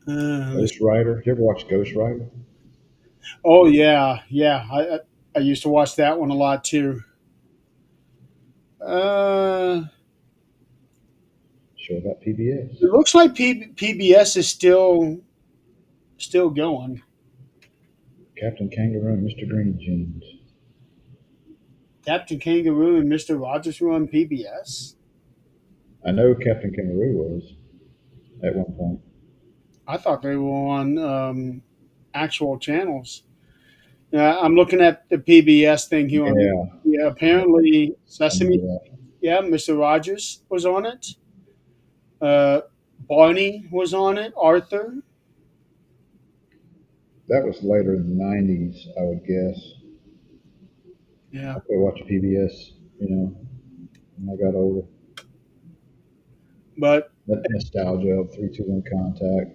Let's, Ghost Rider. Did you ever watch Ghost Rider? oh yeah, yeah. I used to watch that one a lot too. Uh, Show about PBS. it looks like PBS is still going. Captain Kangaroo and Mr. Green Jeans. Captain Kangaroo and Mister Rogers were on PBS. I know Captain Kangaroo was at one point. I thought they were on actual channels. I'm looking at the PBS thing here on. Yeah, Yeah, yeah, apparently I remember Sesame. that. Yeah, Mister Rogers was on it. Uh, Barney was on it. Arthur. That was later in the '90s, I would guess. Yeah, I quit watching PBS, when I got older. but That nostalgia of 321 Contact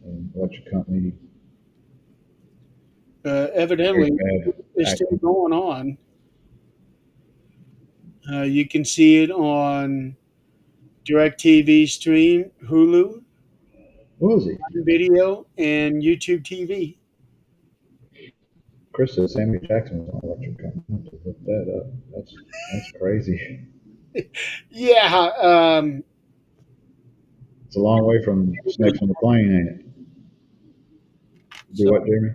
and Electric Company, very evidently bad it's still acting. going on. You can see it on DirecTV Stream, Hulu, What was he? Video, and YouTube TV. Chris said Sammy Jackson was on Electric Company. I have to look that up. That's crazy. Yeah. It's a long way from Snakes on the Plane, ain't it? Do So what, Jeremy?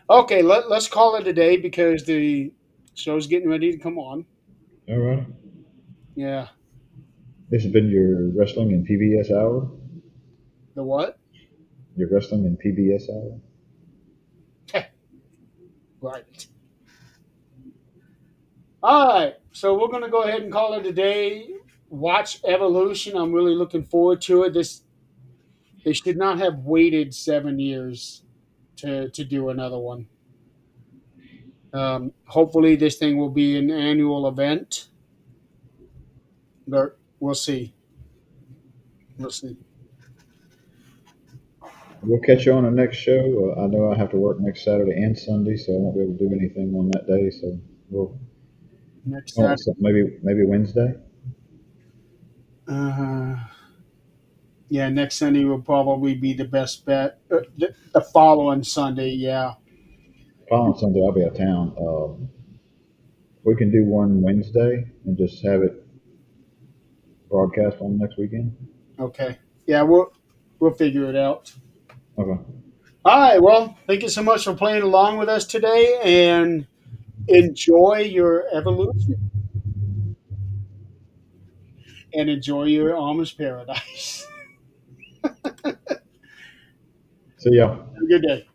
okay, let's call it a day because the show's getting ready to come on. All right. Yeah. This has been your wrestling and PBS hour. The what? Your wrestling and PBS hour. Right. All right. So we're gonna go ahead and call it a day. Watch Evolution. I'm really looking forward to it. This They should not have waited 7 years to do another one. Hopefully, this thing will be an annual event, but we'll see. We'll see. We'll catch you on the next show. I know I have to work next Saturday and Sunday, so I won't be able to do anything on that day. So we'll Next come up Saturday. with something maybe Wednesday. Uh, yeah, next Sunday will probably be the best bet. The following Sunday, yeah. Following Sunday, I'll be out of town. We can do one Wednesday and just have it broadcast on next weekend. Okay. Yeah, we'll figure it out. Okay. All right. Well, thank you so much for playing along with us today, and enjoy your evolution and enjoy your Amish paradise. See ya. Have a good day.